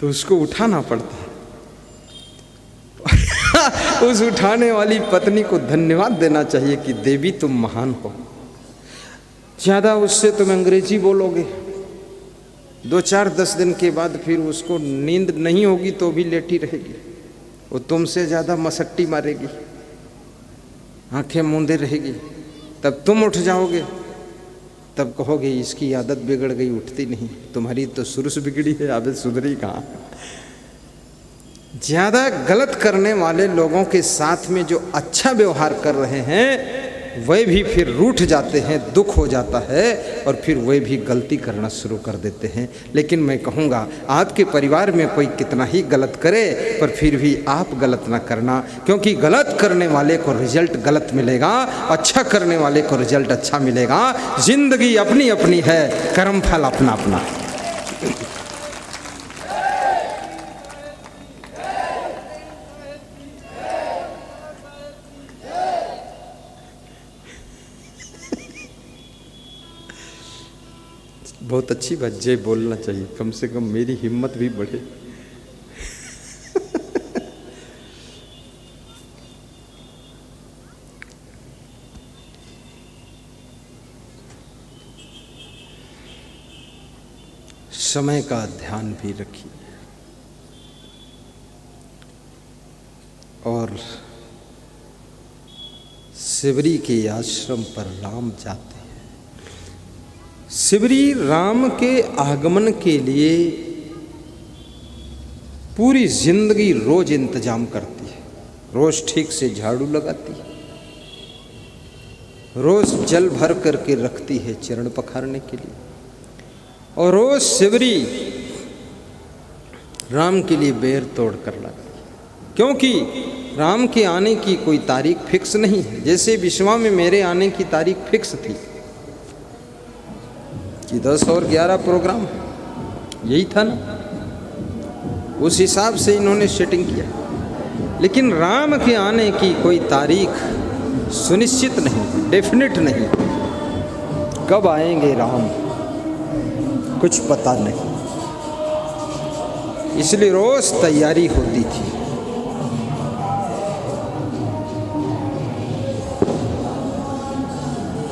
तो उसको उठाना पड़ता है। उस उठाने वाली पत्नी को धन्यवाद देना चाहिए कि देवी तुम महान हो। ज़्यादा उससे तुम अंग्रेजी बोलोगे, 2-4-10 दिन के बाद फिर उसको नींद नहीं होगी तो भी लेटी रहेगी, वो तुमसे ज़्यादा मसट्टी मारेगी, आंखें मूंदे रहेगी। तब तुम उठ जाओगे, तब कहोगे इसकी आदत बिगड़ गई, उठती नहीं, तुम्हारी तो शुरू से बिगड़ी है, आदत सुधरी कहाँ। ज़्यादा गलत करने वाले लोगों के साथ में जो अच्छा व्यवहार कर रहे हैं वे भी फिर रूठ जाते हैं, दुख हो जाता है और फिर वे भी गलती करना शुरू कर देते हैं। लेकिन मैं कहूँगा आपके परिवार में कोई कितना ही गलत करे पर फिर भी आप गलत ना करना, क्योंकि गलत करने वाले को रिजल्ट गलत मिलेगा, अच्छा करने वाले को रिजल्ट अच्छा मिलेगा। जिंदगी अपनी अपनी है, कर्म फल अपना अपना। बहुत अच्छी बात, जय बोलना चाहिए, कम से कम मेरी हिम्मत भी बढ़े। समय का ध्यान भी रखिए। और शिवरी के आश्रम पर राम जाते, शिवरी राम के आगमन के लिए पूरी जिंदगी रोज इंतजाम करती है, रोज ठीक से झाड़ू लगाती है, रोज जल भर करके रखती है चरण पखारने के लिए, और रोज शिवरी राम के लिए बेर तोड़ कर लाती है। क्योंकि राम के आने की कोई तारीख फिक्स नहीं है। जैसे विश्वा में मेरे आने की तारीख फिक्स थी कि 10 और 11 प्रोग्राम, यही था ना, उस हिसाब से इन्होंने सेटिंग किया। लेकिन राम के आने की कोई तारीख सुनिश्चित नहीं, डेफिनेट नहीं, कब आएंगे राम कुछ पता नहीं, इसलिए रोज तैयारी होती थी।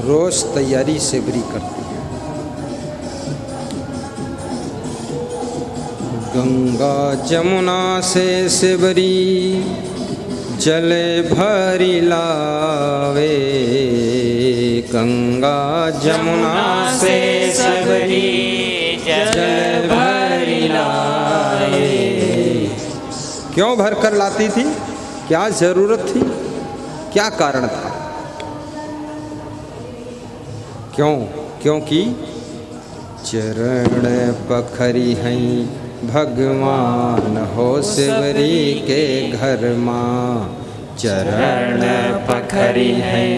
रोज तैयारी शिवरी करती है। गंगा जमुना से शिवरी जले भरी लावे गंगा जमुना से सबरी जल भरी लाए। क्यों भर कर लाती थी? क्या जरूरत थी? क्या कारण था? क्यों? क्योंकि चरण पखरी हैं भगवान हो शिवरी के घर माँ। चरण पखरी है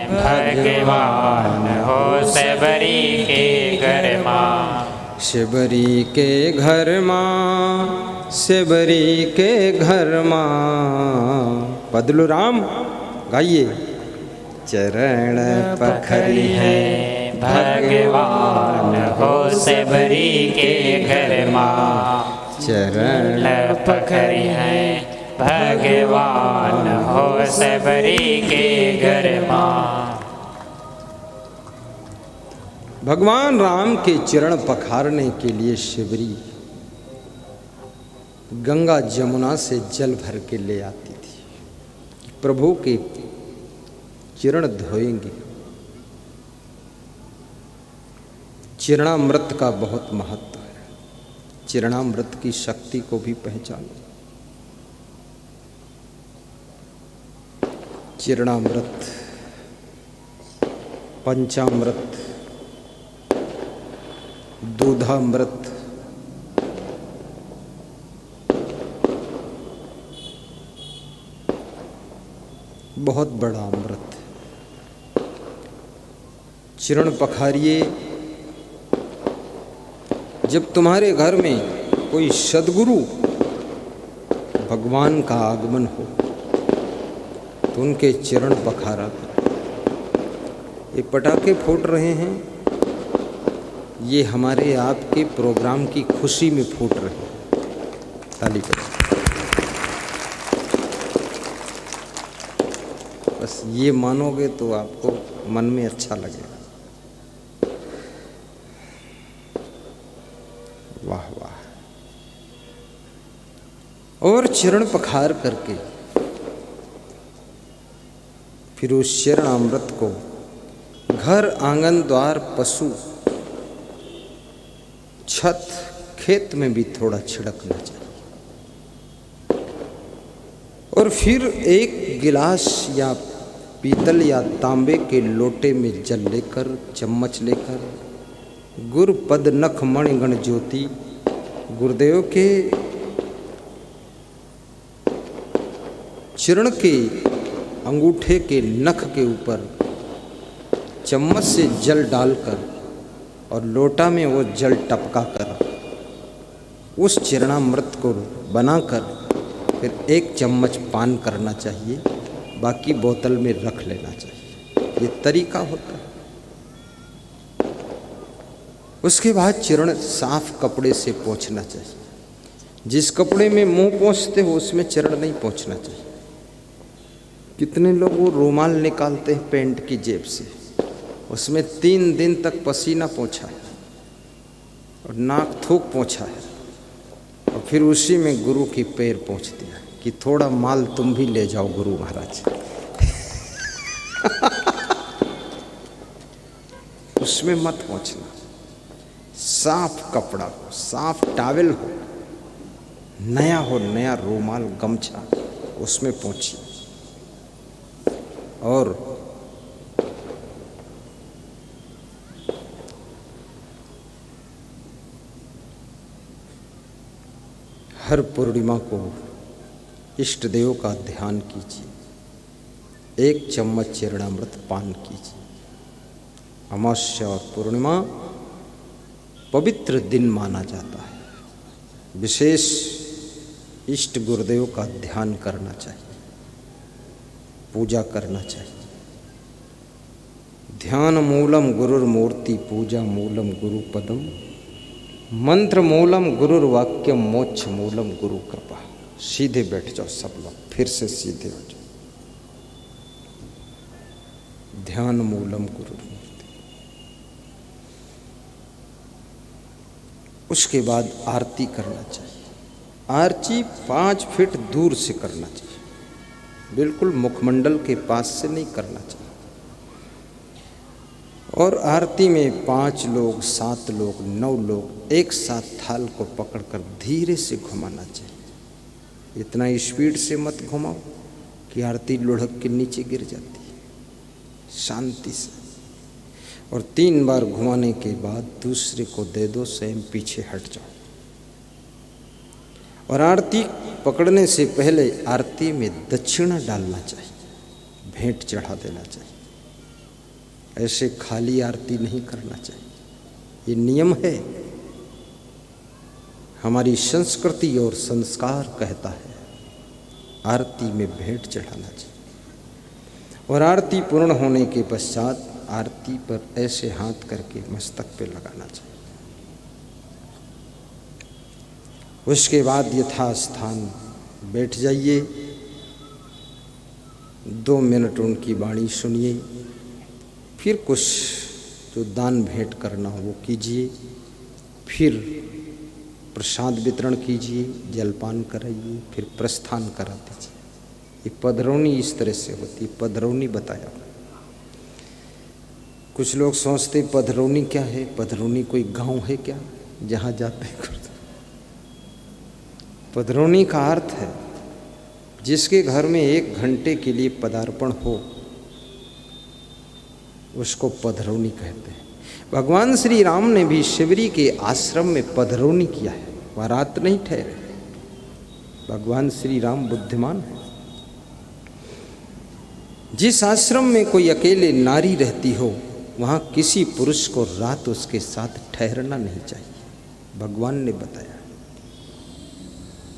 भगवान हो सबरी के घर माँ। शिवरी के घर माँ, शिवरी के घर माँ। बदलू राम गाइए। चरण पखरी है भगवान हो सबरी के घर माँ। चरण पखरी है भगवान हो सबरी के घर माँ। भगवान राम के चरण पखारने के लिए शिवरी गंगा जमुना से जल भर के ले आती थी। प्रभु के चरण धोएंगे। चरणामृत का बहुत महत्व है। चरणामृत की शक्ति को भी पहचानो। चरणामृत, पंचामृत, दूधामृत, बहुत बड़ा अमृत। चरण पखारिए। जब तुम्हारे घर में कोई सद्गुरु भगवान का आगमन हो तो उनके चरण पखारा करो। ये पटाखे फूट रहे हैं, ये हमारे आपके प्रोग्राम की खुशी में फूट रहे हैं। ताली बजाओ। बस ये मानोगे तो आपको मन में अच्छा लगेगा। वाह वाह। और चरण पखार करके फिर उस चरण अमृत को घर, आंगन, द्वार, पशु, छत, खेत में भी थोड़ा छिड़कना चाहिए। और फिर एक गिलास या पीतल या तांबे के लोटे में जल लेकर, चम्मच लेकर, गुर पद नख मणिगण ज्योति, गुरुदेव के चरण के अंगूठे के नख के ऊपर चम्मच से जल डालकर और लोटा में वो जल टपका कर उस चरणामृत को बनाकर फिर एक चम्मच पान करना चाहिए, बाकी बोतल में रख लेना चाहिए। ये तरीका होता है। उसके बाद चरण साफ कपड़े से पोंछना चाहिए। जिस कपड़े में मुंह पोंछते हो उसमें चरण नहीं पोंछना चाहिए। कितने लोग वो रुमाल निकालते हैं पैंट की जेब से, उसमें 3 दिन तक पसीना पोंछा है और नाक थूक पोंछा है, और फिर उसी में गुरु की पैर पोंछ दिया कि थोड़ा माल तुम भी ले जाओ गुरु महाराज। उसमें मत पोंछना। साफ कपड़ा हो, साफ टॉवेल हो, नया हो, नया रुमाल, गमछा, उसमें पोंछिए। और हर पूर्णिमा को इष्ट देव का ध्यान कीजिए। 1 चम्मच चरणामृत पान कीजिए। अमावस्या और पूर्णिमा पवित्र दिन माना जाता है। विशेष इष्ट गुरुदेव का ध्यान करना चाहिए, पूजा करना चाहिए। ध्यान मूलम गुरुर्मूर्ति, पूजा मूलम गुरु पदम, मंत्र मूलम गुरुर्वाक्यम, मोक्ष मूलम गुरु कृपा। सीधे बैठ जाओ सब लोग, फिर से सीधे हो जाओ। ध्यान मूलम गुरुर्मूर्ति। उसके बाद आरती करना चाहिए। आरती 5 फीट दूर से करना चाहिए। बिल्कुल मुखमंडल के पास से नहीं करना चाहिए। और आरती में 5 लोग, 7 लोग, 9 लोग एक साथ थाल को पकड़कर धीरे से घुमाना चाहिए। इतना स्पीड से मत घुमाओ कि आरती लुढ़क के नीचे गिर जाती है। शांति से, और 3 बार घुमाने के बाद दूसरे को दे दो, स्वयं पीछे हट जाओ। और आरती पकड़ने से पहले आरती में दक्षिणा डालना चाहिए, भेंट चढ़ा देना चाहिए। ऐसे खाली आरती नहीं करना चाहिए, ये नियम है। हमारी संस्कृति और संस्कार कहता है आरती में भेंट चढ़ाना चाहिए। और आरती पूर्ण होने के पश्चात आरती पर ऐसे हाथ करके मस्तक पे लगाना चाहिए। उसके बाद यथास्थान बैठ जाइए, 2 मिनट उनकी वाणी सुनिए, फिर कुछ जो दान भेंट करना हो वो कीजिए, फिर प्रसाद वितरण कीजिए, जलपान कराइए, फिर प्रस्थान करा दीजिए। ये पधरौनी इस तरह से होती है, पधरौनी बताया। कुछ लोग सोचते पधरौनी क्या है, पधरौनी कोई गांव है क्या जहाँ जाते हैं। पधरौनी का अर्थ है जिसके घर में 1 घंटे के लिए पदार्पण हो उसको पधरौनी कहते हैं। भगवान श्री राम ने भी शिवरी के आश्रम में पधरौनी किया है, वह रात नहीं ठहरे। भगवान श्री राम बुद्धिमान है। जिस आश्रम में कोई अकेले नारी रहती हो वहाँ किसी पुरुष को रात उसके साथ ठहरना नहीं चाहिए, भगवान ने बताया,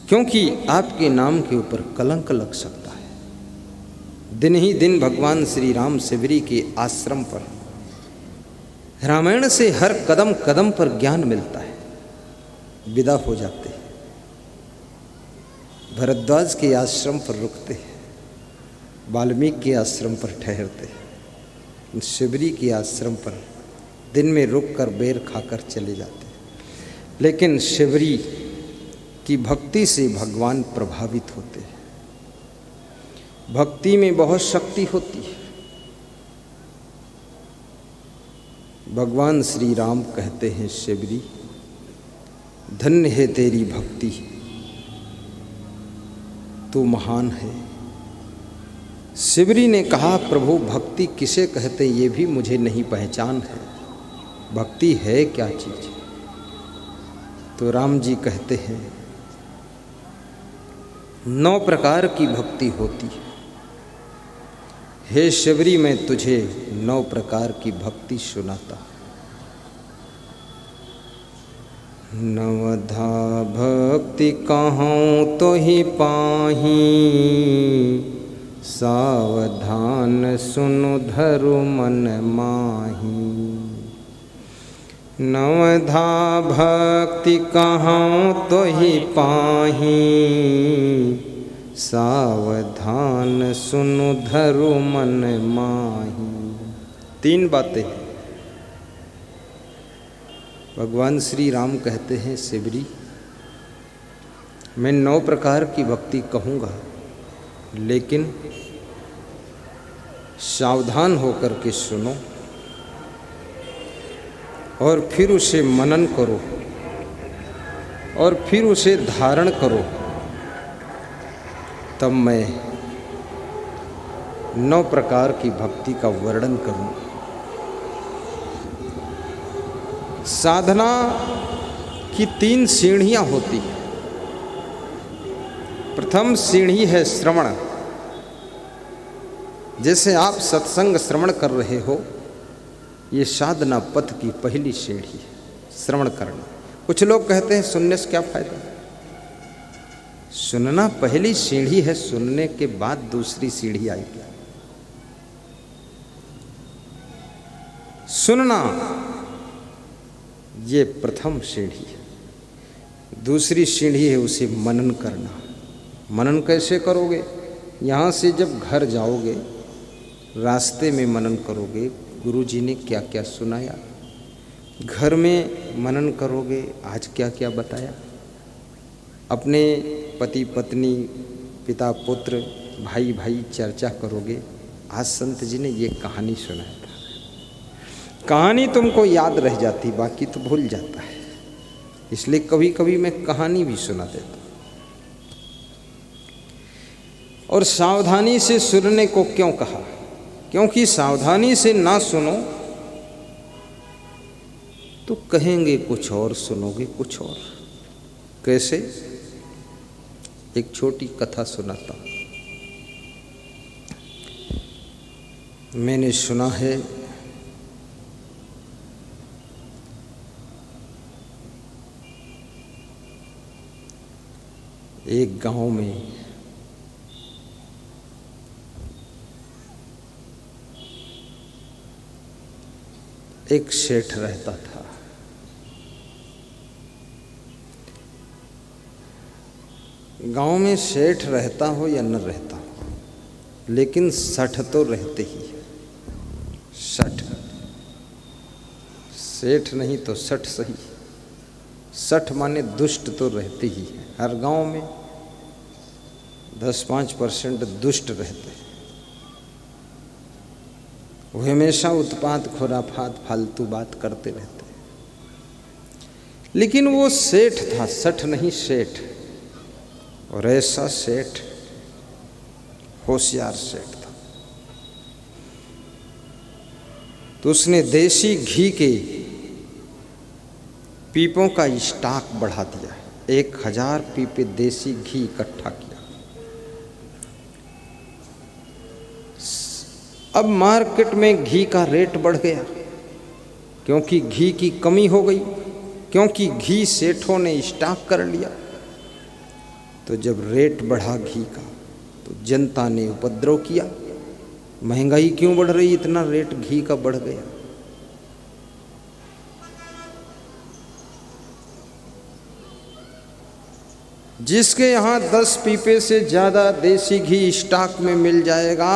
क्योंकि आपके नाम के ऊपर कलंक लग सकता है। दिन ही दिन भगवान श्री राम शिवरी के आश्रम पर रामायण से हर कदम कदम पर ज्ञान मिलता है। विदा हो जाते हैं, भरद्वाज के आश्रम पर रुकते हैं, वाल्मीकि के आश्रम पर ठहरते हैं, शिवरी के आश्रम पर दिन में रुककर बेर खाकर चले जाते हैं। लेकिन शिवरी की भक्ति से भगवान प्रभावित होते हैं। भक्ति में बहुत शक्ति होती है। भगवान श्री राम कहते हैं, शिवरी धन्य है तेरी भक्ति, तू महान है। शिवरी ने कहा, प्रभु भक्ति किसे कहते ये भी मुझे नहीं पहचान है, भक्ति है क्या चीज? तो राम जी कहते हैं 9 प्रकार की भक्ति होती है। हे शिवरी मैं तुझे 9 प्रकार की भक्ति सुनाता। 9धा भक्ति कहूँ तो ही पाही, सावधान सुनु धरु मन माही। 9धा भक्ति कहूँ तो ही पाही, सावधान सुनु धरु मन माही। 3 बातें हैं। भगवान श्री राम कहते हैं, शिवरी मैं 9 प्रकार की भक्ति कहूँगा, लेकिन सावधान होकर के सुनो और फिर उसे मनन करो और फिर उसे धारण करो, तब मैं 9 प्रकार की भक्ति का वर्णन करूं। साधना की 3 सीढ़ियां होती हैं। प्रथम सीढ़ी है श्रवण। जैसे आप सत्संग श्रवण कर रहे हो, ये साधना पथ की पहली सीढ़ी है, श्रवण करना। कुछ लोग कहते हैं सुनने से क्या फायदा? सुनना पहली सीढ़ी है, सुनने के बाद दूसरी सीढ़ी आएगी। सुनना ये प्रथम सीढ़ी है। दूसरी सीढ़ी है उसे मनन करना। मनन कैसे करोगे? यहाँ से जब घर जाओगे रास्ते में मनन करोगे, गुरु जी ने क्या क्या सुनाया। घर में मनन करोगे, आज क्या क्या बताया। अपने पति पत्नी, पिता पुत्र, भाई भाई चर्चा करोगे। आज संत जी ने ये कहानी सुनाया था। कहानी तुमको याद रह जाती, बाकी तो भूल जाता है। इसलिए कभी कभी मैं कहानी भी सुना देता हूँ। और सावधानी से सुनने को क्यों कहा? क्योंकि सावधानी से ना सुनो तो कहेंगे कुछ और, सुनोगे कुछ और। कैसे? एक छोटी कथा सुनाता हूं। मैंने सुना है एक गांव में एक सेठ रहता था। गांव में सेठ रहता हो या न रहता हो, लेकिन सठ तो रहते ही है। सठ, सेठ नहीं तो सठ सही। सठ माने दुष्ट तो रहते ही है। हर गांव में 10-5% दुष्ट रहते हैं। वो हमेशा उत्पात, खुराफात, फालतू बात करते रहते हैं। लेकिन वो सेठ था, सठ नहीं सेठ। और ऐसा सेठ, होशियार सेठ था। तो उसने देसी घी के पीपों का स्टॉक बढ़ा दिया। 1000 पीपे देसी घी इकट्ठा किया। अब मार्केट में घी का रेट बढ़ गया, क्योंकि घी की कमी हो गई, क्योंकि घी सेठों ने स्टॉक कर लिया। तो जब रेट बढ़ा घी का तो जनता ने उपद्रव किया। महंगाई क्यों बढ़ रही, इतना रेट घी का बढ़ गया। जिसके यहाँ 10 पीपे से ज़्यादा देसी घी स्टॉक में मिल जाएगा,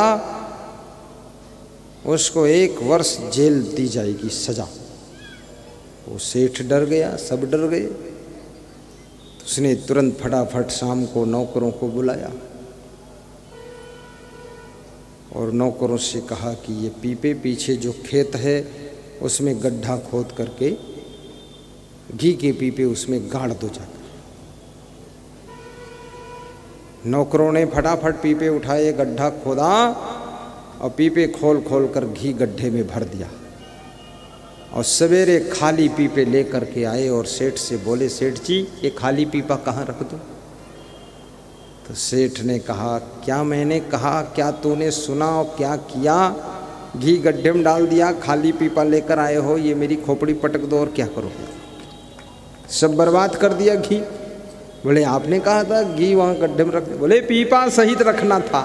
उसको 1 वर्ष जेल दी जाएगी, सजा। वो सेठ डर गया, सब डर गए। उसने तुरंत फटाफट शाम को नौकरों को बुलाया और नौकरों से कहा कि ये पीपे पीछे जो खेत है उसमें गड्ढा खोद करके घी के पीपे उसमें गाड़ दो जाकर। नौकरों ने फटाफट पीपे उठाए, गड्ढा खोदा और पीपे खोल खोल कर घी गड्ढे में भर दिया। और सवेरे खाली पीपे लेकर के आए और सेठ से बोले, सेठ जी ये खाली पीपा कहाँ रख दूं? तो सेठ ने कहा, क्या मैंने कहा, क्या तूने सुना और क्या किया? घी गड्ढे में डाल दिया, खाली पीपा लेकर आए हो, ये मेरी खोपड़ी पटक दो और क्या करोगे? सब बर्बाद कर दिया घी। बोले आपने कहा था घी वहाँ गड्ढे में रख दे। बोले पीपा सहित रखना था,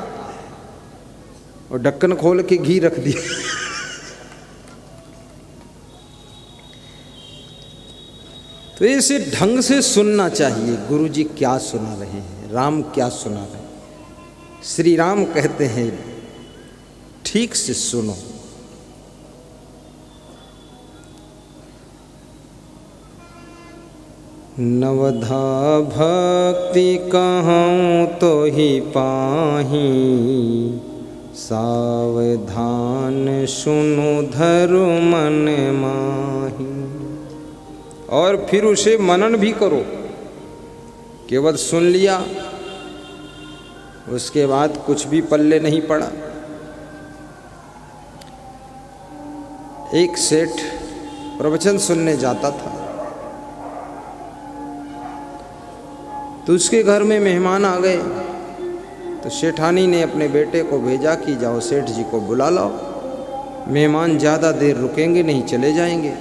और ढक्कन खोल के घी रख दिया। तो इसे ढंग से सुनना चाहिए। गुरु जी क्या सुना रहे हैं, राम क्या सुना रहे हैं। श्री राम कहते हैं ठीक से सुनो। नवधा भक्ति कहूँ तो ही पाही, सावधान सुनो धरो मन माही। और फिर उसे मनन भी करो। केवल सुन लिया, उसके बाद कुछ भी पल्ले नहीं पड़ा। एक सेठ प्रवचन सुनने जाता था, तो उसके घर में मेहमान आ गए। तो सेठानी ने अपने बेटे को भेजा कि जाओ सेठ जी को बुला लाओ, मेहमान ज़्यादा देर रुकेंगे नहीं, चले जाएंगे।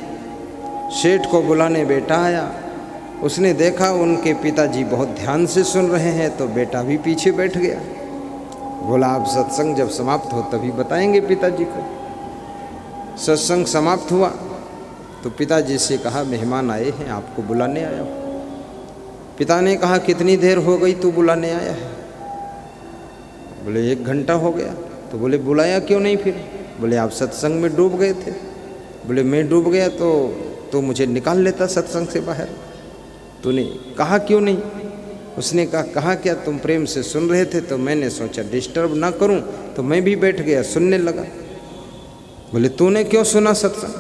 सेठ को बुलाने बेटा आया। उसने देखा उनके पिताजी बहुत ध्यान से सुन रहे हैं, तो बेटा भी पीछे बैठ गया। बोला आप सत्संग जब समाप्त हो तभी बताएंगे पिताजी को। सत्संग समाप्त हुआ तो पिताजी से कहा मेहमान आए हैं, आपको बुलाने आया हूँ। पिता ने कहा कितनी देर हो गई तू बुलाने आया है? बोले 1 घंटा हो गया। तो बोले बुलाया क्यों नहीं फिर? बोले आप सत्संग में डूब गए थे। बोले मैं डूब गया तो मुझे निकाल लेता सत्संग से बाहर, तूने कहा क्यों नहीं? उसने कहा क्या तुम प्रेम से सुन रहे थे तो मैंने सोचा डिस्टर्ब ना करूं तो मैं भी बैठ गया सुनने लगा। बोले तूने क्यों सुना सत्संग,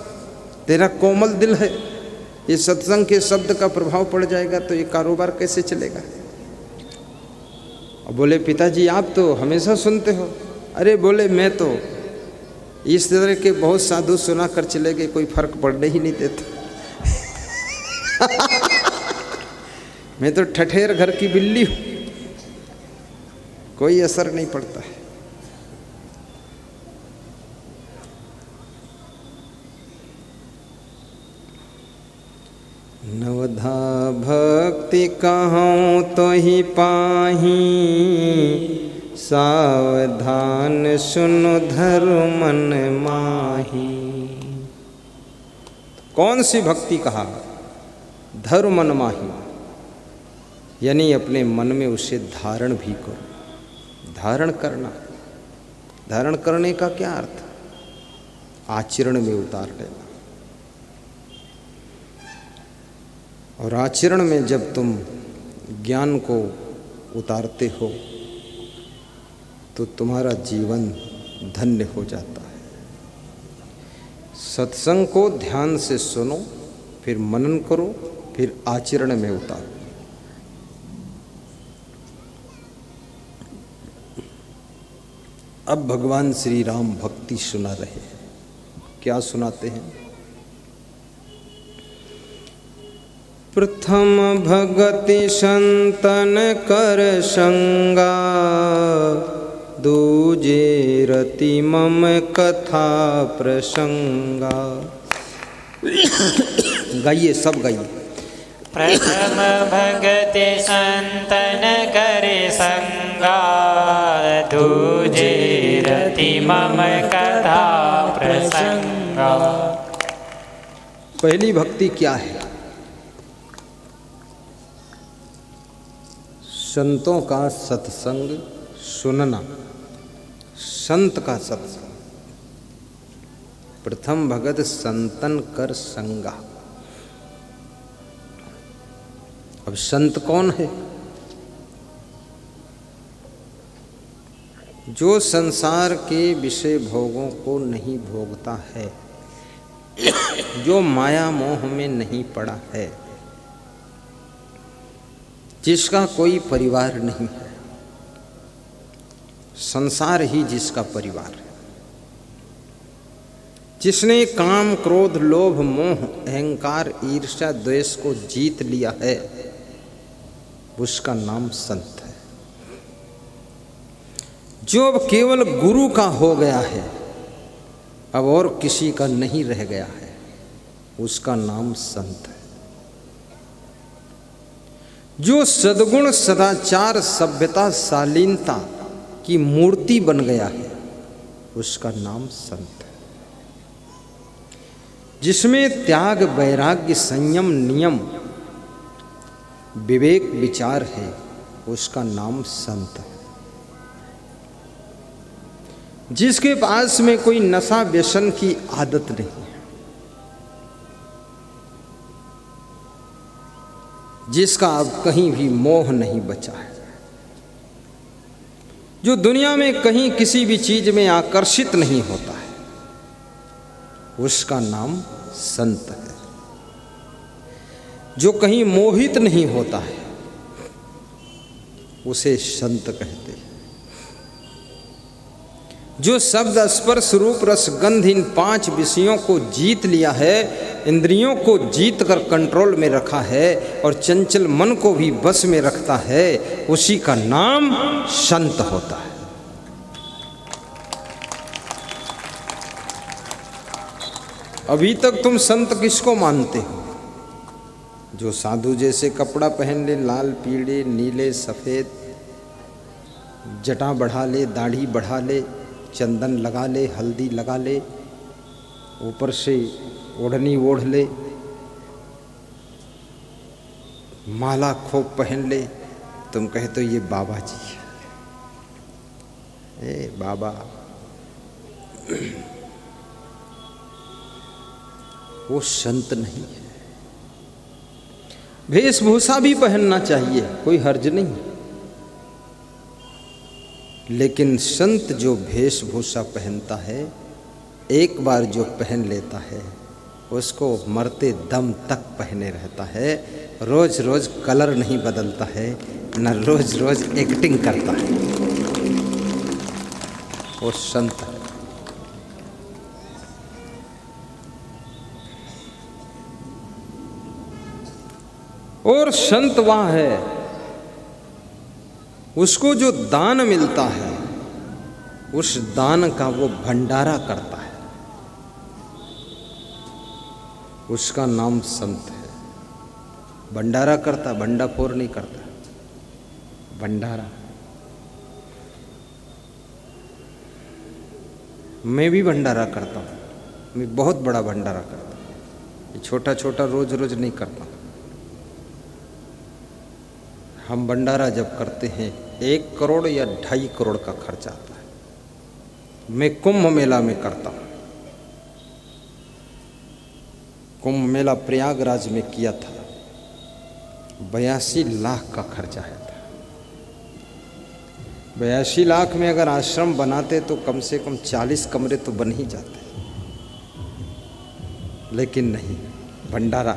तेरा कोमल दिल है, ये सत्संग के शब्द का प्रभाव पड़ जाएगा तो ये कारोबार कैसे चलेगा। और बोले पिताजी आप तो हमेशा सुनते हो। अरे बोले मैं तो इस तरह के बहुत साधु सुना कर चले गए, कोई फर्क पड़ने ही नहीं देता। मैं तो ठठेर घर की बिल्ली हूं, कोई असर नहीं पड़ता है। नवधा भक्ति कहूँ तो ही पाही, सावधान सुनो धर्म मन माही। कौन सी भक्ति कहा, धर्म मन माही, यानी अपने मन में उसे धारण भी करो। धारण करना, धारण करने का क्या अर्थ, आचरण में उतार लेना। और आचरण में जब तुम ज्ञान को उतारते हो तो तुम्हारा जीवन धन्य हो जाता है। सत्संग को ध्यान से सुनो, फिर मनन करो, फिर आचरण में उतारो। अब भगवान श्री राम भक्ति सुना रहे हैं। क्या सुनाते हैं, प्रथम भगति संतन कर संगा, दूजे रति मम कथा प्रसंगा। गाइए, सब गाइए। प्रथम भगति संतन करे संगा, दूजे रति मम कथा प्रसंगा। पहली भक्ति क्या है, संतों का सत्संग सुनना, संत का सत्संग। प्रथम भगत संतन कर संगा। अब संत कौन है, जो संसार के विषय भोगों को नहीं भोगता है, जो माया मोह में नहीं पड़ा है, जिसका कोई परिवार नहीं है, संसार ही जिसका परिवार है, जिसने काम क्रोध लोभ मोह अहंकार ईर्ष्या द्वेष को जीत लिया है, उसका नाम संत है। जो अब केवल गुरु का हो गया है, अब और किसी का नहीं रह गया है, उसका नाम संत है। जो सद्गुण सदाचार सभ्यता शालीनता की मूर्ति बन गया है, उसका नाम संत है। जिसमें त्याग वैराग्य संयम नियम विवेक विचार है, उसका नाम संत है। जिसके पास में कोई नशा व्यसन की आदत नहीं है, जिसका अब कहीं भी मोह नहीं बचा है, जो दुनिया में कहीं किसी भी चीज में आकर्षित नहीं होता है, उसका नाम संत है। जो कहीं मोहित नहीं होता है, उसे संत कहते हैं। जो शब्द स्पर्श रूप रस गंध इन 5 विषयों को जीत लिया है, इंद्रियों को जीत कर कंट्रोल में रखा है और चंचल मन को भी बस में रखता है, उसी का नाम संत होता है। अभी तक तुम संत किसको मानते हो? जो साधु जैसे कपड़ा पहन ले, लाल पीले नीले सफ़ेद, जटा बढ़ा ले, दाढ़ी बढ़ा ले, चंदन लगा ले, हल्दी लगा ले, ऊपर से ओढ़नी ओढ़ ले, माला खूब पहन ले, तुम कहते हो ये बाबा जी है। ए बाबा, वो संत नहीं है। वेशभूषा भी पहनना चाहिए, कोई हर्ज नहीं, लेकिन संत जो वेशभूषा पहनता है, एक बार जो पहन लेता है उसको मरते दम तक पहने रहता है। रोज रोज कलर नहीं बदलता है, न रोज रोज एक्टिंग करता है, वो संत है। और संत वह है उसको जो दान मिलता है उस दान का वो भंडारा करता है, उसका नाम संत है। भंडारा करता, भंडाफोर नहीं करता, भंडारा। मैं भी भंडारा करता हूँ, मैं बहुत बड़ा भंडारा करता हूँ, ये छोटा छोटा रोज रोज नहीं करता। हम भंडारा जब करते हैं 1 करोड़ या 2.5 करोड़ का खर्चा आता है। मैं कुंभ मेला में करता हूँ, कुंभ मेला प्रयागराज में किया था, 82 लाख का खर्चा है था। 82 लाख में अगर आश्रम बनाते तो कम से कम 40 कमरे तो बन ही जाते, लेकिन नहीं, भंडारा।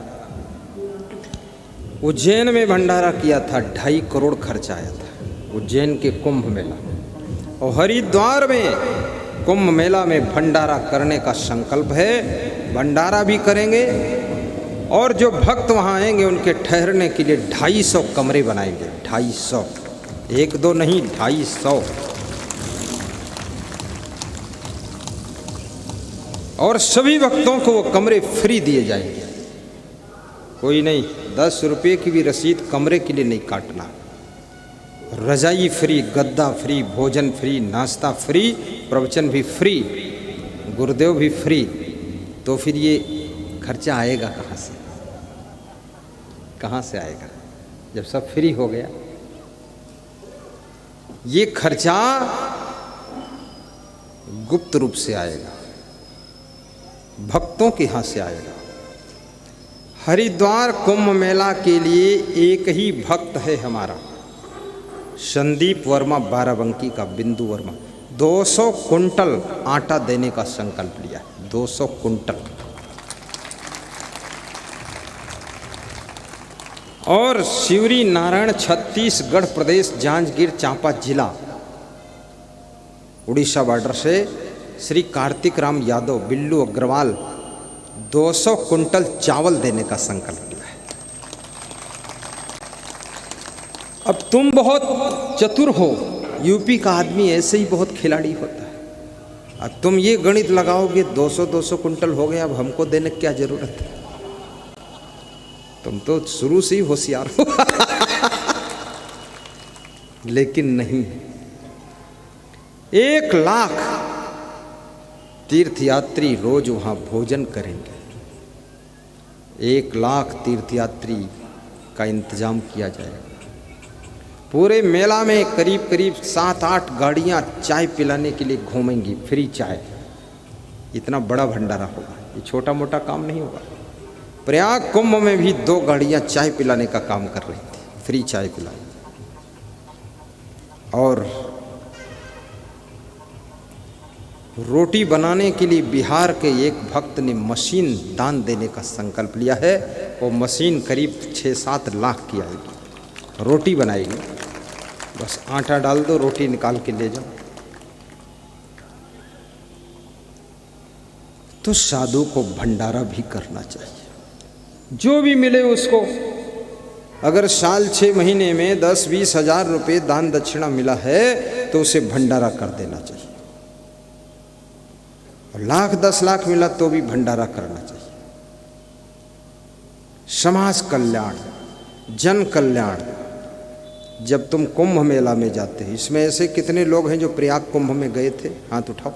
उज्जैन में भंडारा किया था, 2.5 करोड़ खर्च आया था, उज्जैन के कुंभ मेला। और हरिद्वार में कुंभ मेला में भंडारा करने का संकल्प है, भंडारा भी करेंगे और जो भक्त वहाँ आएंगे उनके ठहरने के लिए 250 कमरे बनाएंगे। 250, 1-2 नहीं, 250। और सभी भक्तों को वो कमरे फ्री दिए जाएंगे, कोई नहीं 10 रुपये की भी रसीद कमरे के लिए नहीं काटना। रजाई फ्री, गद्दा फ्री, भोजन फ्री, नाश्ता फ्री, प्रवचन भी फ्री, गुरुदेव भी फ्री। तो फिर ये खर्चा आएगा कहाँ से? कहाँ से आएगा जब सब फ्री हो गया? ये खर्चा गुप्त रूप से आएगा, भक्तों के यहाँ से आएगा। हरिद्वार कुंभ मेला के लिए एक ही भक्त है हमारा, संदीप वर्मा बाराबंकी का, बिंदु वर्मा। 200 कुंटल आटा देने का संकल्प लिया, 200 कुंटल। और शिवरी नारायण, छत्तीसगढ़ प्रदेश, जांजगीर चांपा जिला, उड़ीसा बॉर्डर से श्री कार्तिक राम यादव, बिल्लू अग्रवाल, 200 कुंटल चावल देने का संकल्प लिया है। अब तुम बहुत चतुर हो, यूपी का आदमी ऐसे ही बहुत खिलाड़ी होता है। अब तुम ये गणित लगाओगे 200 कुंटल हो गया, अब हमको देने की क्या जरूरत है? तुम तो शुरू से ही होशियार हो। लेकिन नहीं, 1 लाख तीर्थयात्री रोज वहाँ भोजन करेंगे। 1 लाख तीर्थयात्री का इंतजाम किया जाएगा। पूरे मेला में करीब करीब 7-8 गाड़ियाँ चाय पिलाने के लिए घूमेंगी, फ्री चाय। इतना बड़ा भंडारा होगा, ये छोटा मोटा काम नहीं होगा। प्रयाग कुंभ में भी 2 गाड़ियाँ चाय पिलाने का काम कर रही थी, फ्री चाय पिलाने। और रोटी बनाने के लिए बिहार के एक भक्त ने मशीन दान देने का संकल्प लिया है। वो मशीन करीब 6-7 लाख की आएगी, रोटी बनाएगी। बस आटा डाल दो, रोटी निकाल के ले जाओ। तो साधु को भंडारा भी करना चाहिए, जो भी मिले उसको। अगर साल 6 महीने में 10-20 हज़ार रुपये दान दक्षिणा मिला है तो उसे भंडारा कर देना चाहिए। और 1-10 लाख मिला तो भी भंडारा करना चाहिए। समाज कल्याण, जन कल्याण। जब तुम कुंभ मेला में जाते हैं, इसमें ऐसे कितने लोग हैं जो प्रयाग कुंभ में गए थे? हाथ उठाओ।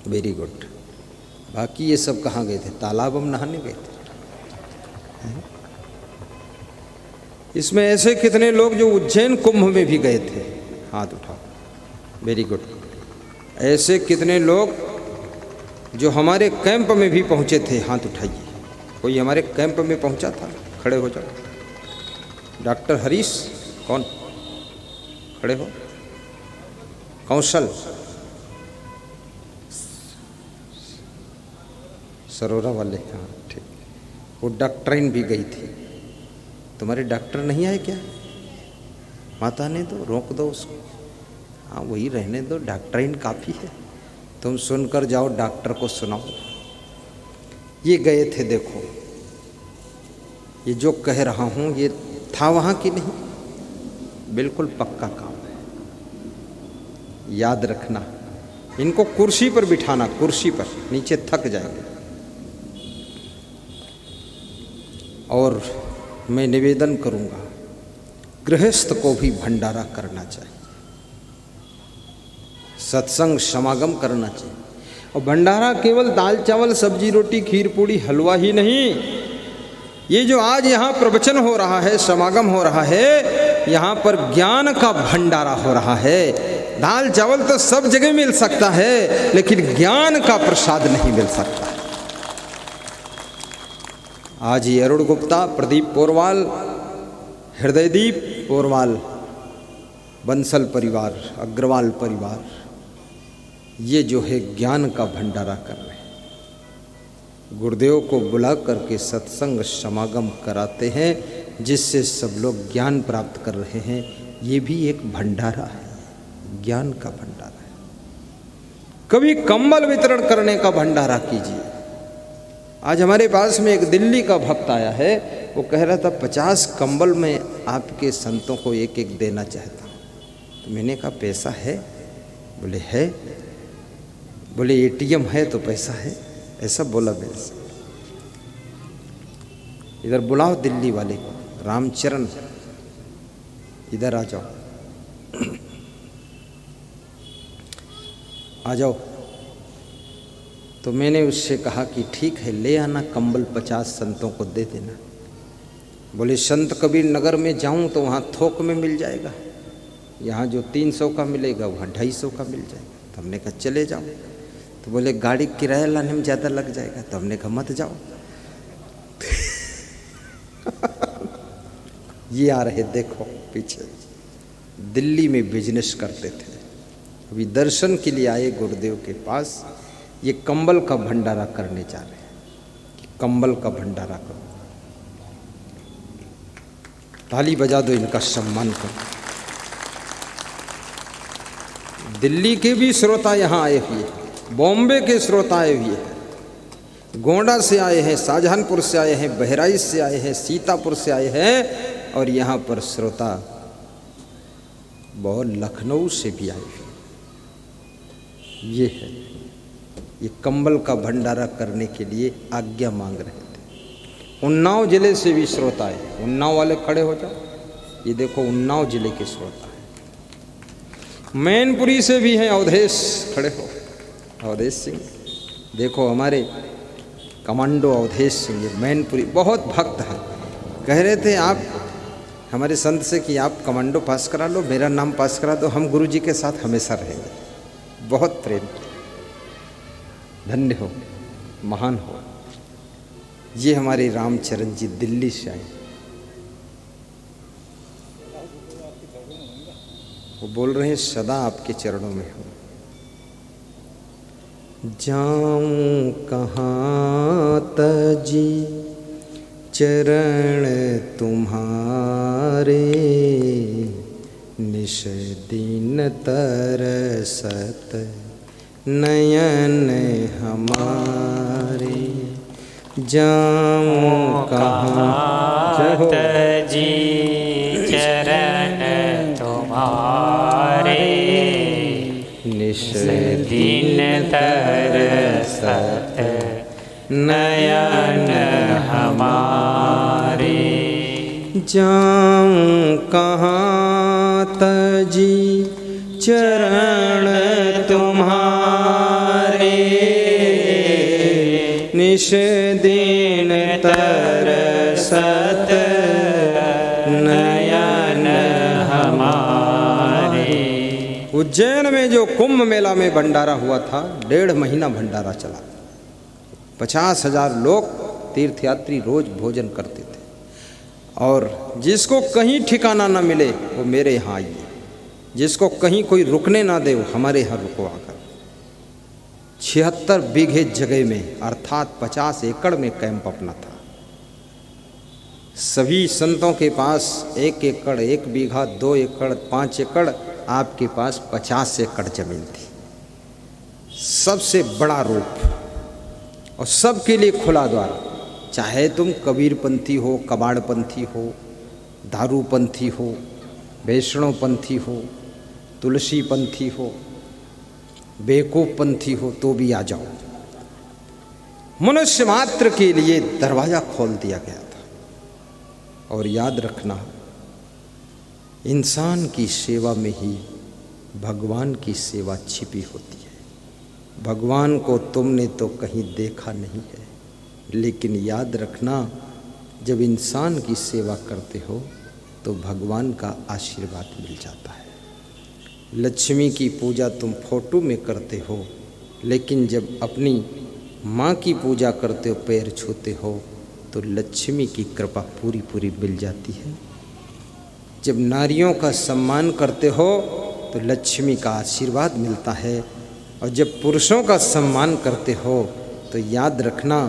Very good. बाकी ये सब कहाँ गए थे? तालाब में नहाने गए थे। इसमें ऐसे कितने लोग जो उज्जैन कुंभ में भी गए थे? हाथ उठाओ। Very good. ऐसे कितने लोग जो हमारे कैंप में भी पहुँचे थे? हाथ उठाइए। कोई हमारे कैंप में पहुँचा था? खड़े हो जाओ। डॉक्टर हरीश कौन? खड़े हो। कौशल सरोरा वाले, हाँ ठीक। वो डॉक्टराइन भी गई थी, तुम्हारे डॉक्टर नहीं आए क्या? माता ने तो रोक दो उसको। हाँ वही रहने दो, डॉक्टराइन काफ़ी है। तुम सुनकर जाओ, डॉक्टर को सुनाओ। ये गए थे, देखो ये जो कह रहा हूँ ये था वहाँ की नहीं, बिल्कुल पक्का काम है, याद रखना। इनको कुर्सी पर बिठाना, कुर्सी पर, नीचे थक जाएंगे। और मैं निवेदन करूँगा, गृहस्थ को भी भंडारा करना चाहिए, सत्संग समागम करना चाहिए। और भंडारा केवल दाल चावल सब्जी रोटी खीर पूड़ी हलवा ही नहीं, ये जो आज यहाँ प्रवचन हो रहा है, समागम हो रहा है, यहाँ पर ज्ञान का भंडारा हो रहा है। दाल चावल तो सब जगह मिल सकता है, लेकिन ज्ञान का प्रसाद नहीं मिल सकता। आज ये अरुण गुप्ता, प्रदीप पोरवाल, हृदयदीप पोरवाल, बंसल परिवार, अग्रवाल परिवार, ये जो है ज्ञान का भंडारा कर रहे हैं। गुरुदेव को बुला करके सत्संग समागम कराते हैं, जिससे सब लोग ज्ञान प्राप्त कर रहे हैं। ये भी एक भंडारा है, ज्ञान का भंडारा है। कभी कंबल वितरण करने का भंडारा कीजिए। आज हमारे पास में एक दिल्ली का भक्त आया है, वो कह रहा था 50 कंबल मैं आपके संतों को एक एक देना चाहता हूँ। तो मैंने कहा पैसा है? बोले है। बोले एटीएम है तो पैसा है, ऐसा बोला मेरे से। इधर बुलाओ दिल्ली वाले को, रामचरण इधर आ जाओ, आ जाओ। तो मैंने उससे कहा कि ठीक है ले आना कंबल, 50 संतों को दे देना। बोले संत कबीर नगर में जाऊं तो वहाँ थोक में मिल जाएगा, यहाँ जो 300 का मिलेगा वहाँ 250 का मिल जाएगा। तो हमने कहा चले जाओ। तो बोले गाड़ी किराया लाने में ज़्यादा लग जाएगा। तो हमने कहा मत जाओ। ये आ रहे देखो पीछे, दिल्ली में बिजनेस करते थे, अभी दर्शन के लिए आए गुरुदेव के पास। ये कंबल का भंडारा करने जा रहे हैं कि कंबल का भंडारा करो। ताली बजा दो, इनका सम्मान करो। दिल्ली के भी श्रोता यहाँ आए हुए हैं, बॉम्बे के श्रोता आए हुए हैं, गोंडा से आए हैं, शाहजहानपुर से आए हैं, बहराइच से आए हैं, सीतापुर से आए हैं, और यहाँ पर श्रोता बहुत लखनऊ से भी आए हैं। ये है, ये कंबल का भंडारा करने के लिए आज्ञा मांग रहे थे। उन्नाव जिले से भी श्रोता है, उन्नाव वाले खड़े हो जाओ। ये देखो उन्नाव जिले के श्रोता है। मैनपुरी से भी हैं, अवधेश खड़े हो, अवधेश सिंह। देखो हमारे कमांडो अवधेश सिंह, ये मैनपुरी बहुत भक्त हैं। कह रहे थे आप हमारे संत से कि आप कमांडो पास करा लो, मेरा नाम पास करा दो, हम गुरु जी के साथ हमेशा रहेंगे। बहुत प्रेम, धन्य हो, महान हो। ये हमारे रामचरण जी दिल्ली से आए, वो बोल रहे हैं सदा आपके चरणों में हूँ। जाऊं कहाँ तजी चरण तुम्हारे, निश दिन तरसत नयन हमारे। जाऊं कहाँ तजी चरण तुम्हारे, निश दिन तरसत नयन हमारे। जाऊं कहाँ तजी चरण तुम्हारे, निश दिन तरसत नयन हमारे। उज्जैन में जो कुंभ मेला में भंडारा हुआ था, 1.5 महीना भंडारा चला। 50,000 लोग तीर्थयात्री रोज भोजन करते थे। और जिसको कहीं ठिकाना ना मिले वो मेरे यहाँ आइए, जिसको कहीं कोई रुकने ना दे वो हमारे यहाँ रुको आकर। 76 बीघे जगह में अर्थात 50 एकड़ में कैंप अपना था। सभी संतों के पास 1 एकड़, 1 बीघा, 2 एकड़, 5 एकड़, आपके पास 50 एकड़ जमीन थी। सबसे बड़ा रूप और सबके लिए खुला द्वार। चाहे तुम कबीरपंथी हो, कबाड़पंथी हो, दारूपंथी हो, वैष्णवपंथी हो, तुलसीपंथी हो, बेवकूफपंथी हो, तो भी आ जाओ। मनुष्य मात्र के लिए दरवाजा खोल दिया गया था। और याद रखना, इंसान की सेवा में ही भगवान की सेवा छिपी होती है। भगवान को तुमने तो कहीं देखा नहीं है, लेकिन याद रखना, जब इंसान की सेवा करते हो तो भगवान का आशीर्वाद मिल जाता है। लक्ष्मी की पूजा तुम फोटो में करते हो, लेकिन जब अपनी माँ की पूजा करते हो, पैर छूते हो, तो लक्ष्मी की कृपा पूरी पूरी मिल जाती है। जब नारियों का सम्मान करते हो तो लक्ष्मी का आशीर्वाद मिलता है, और जब पुरुषों का सम्मान करते हो तो याद रखना,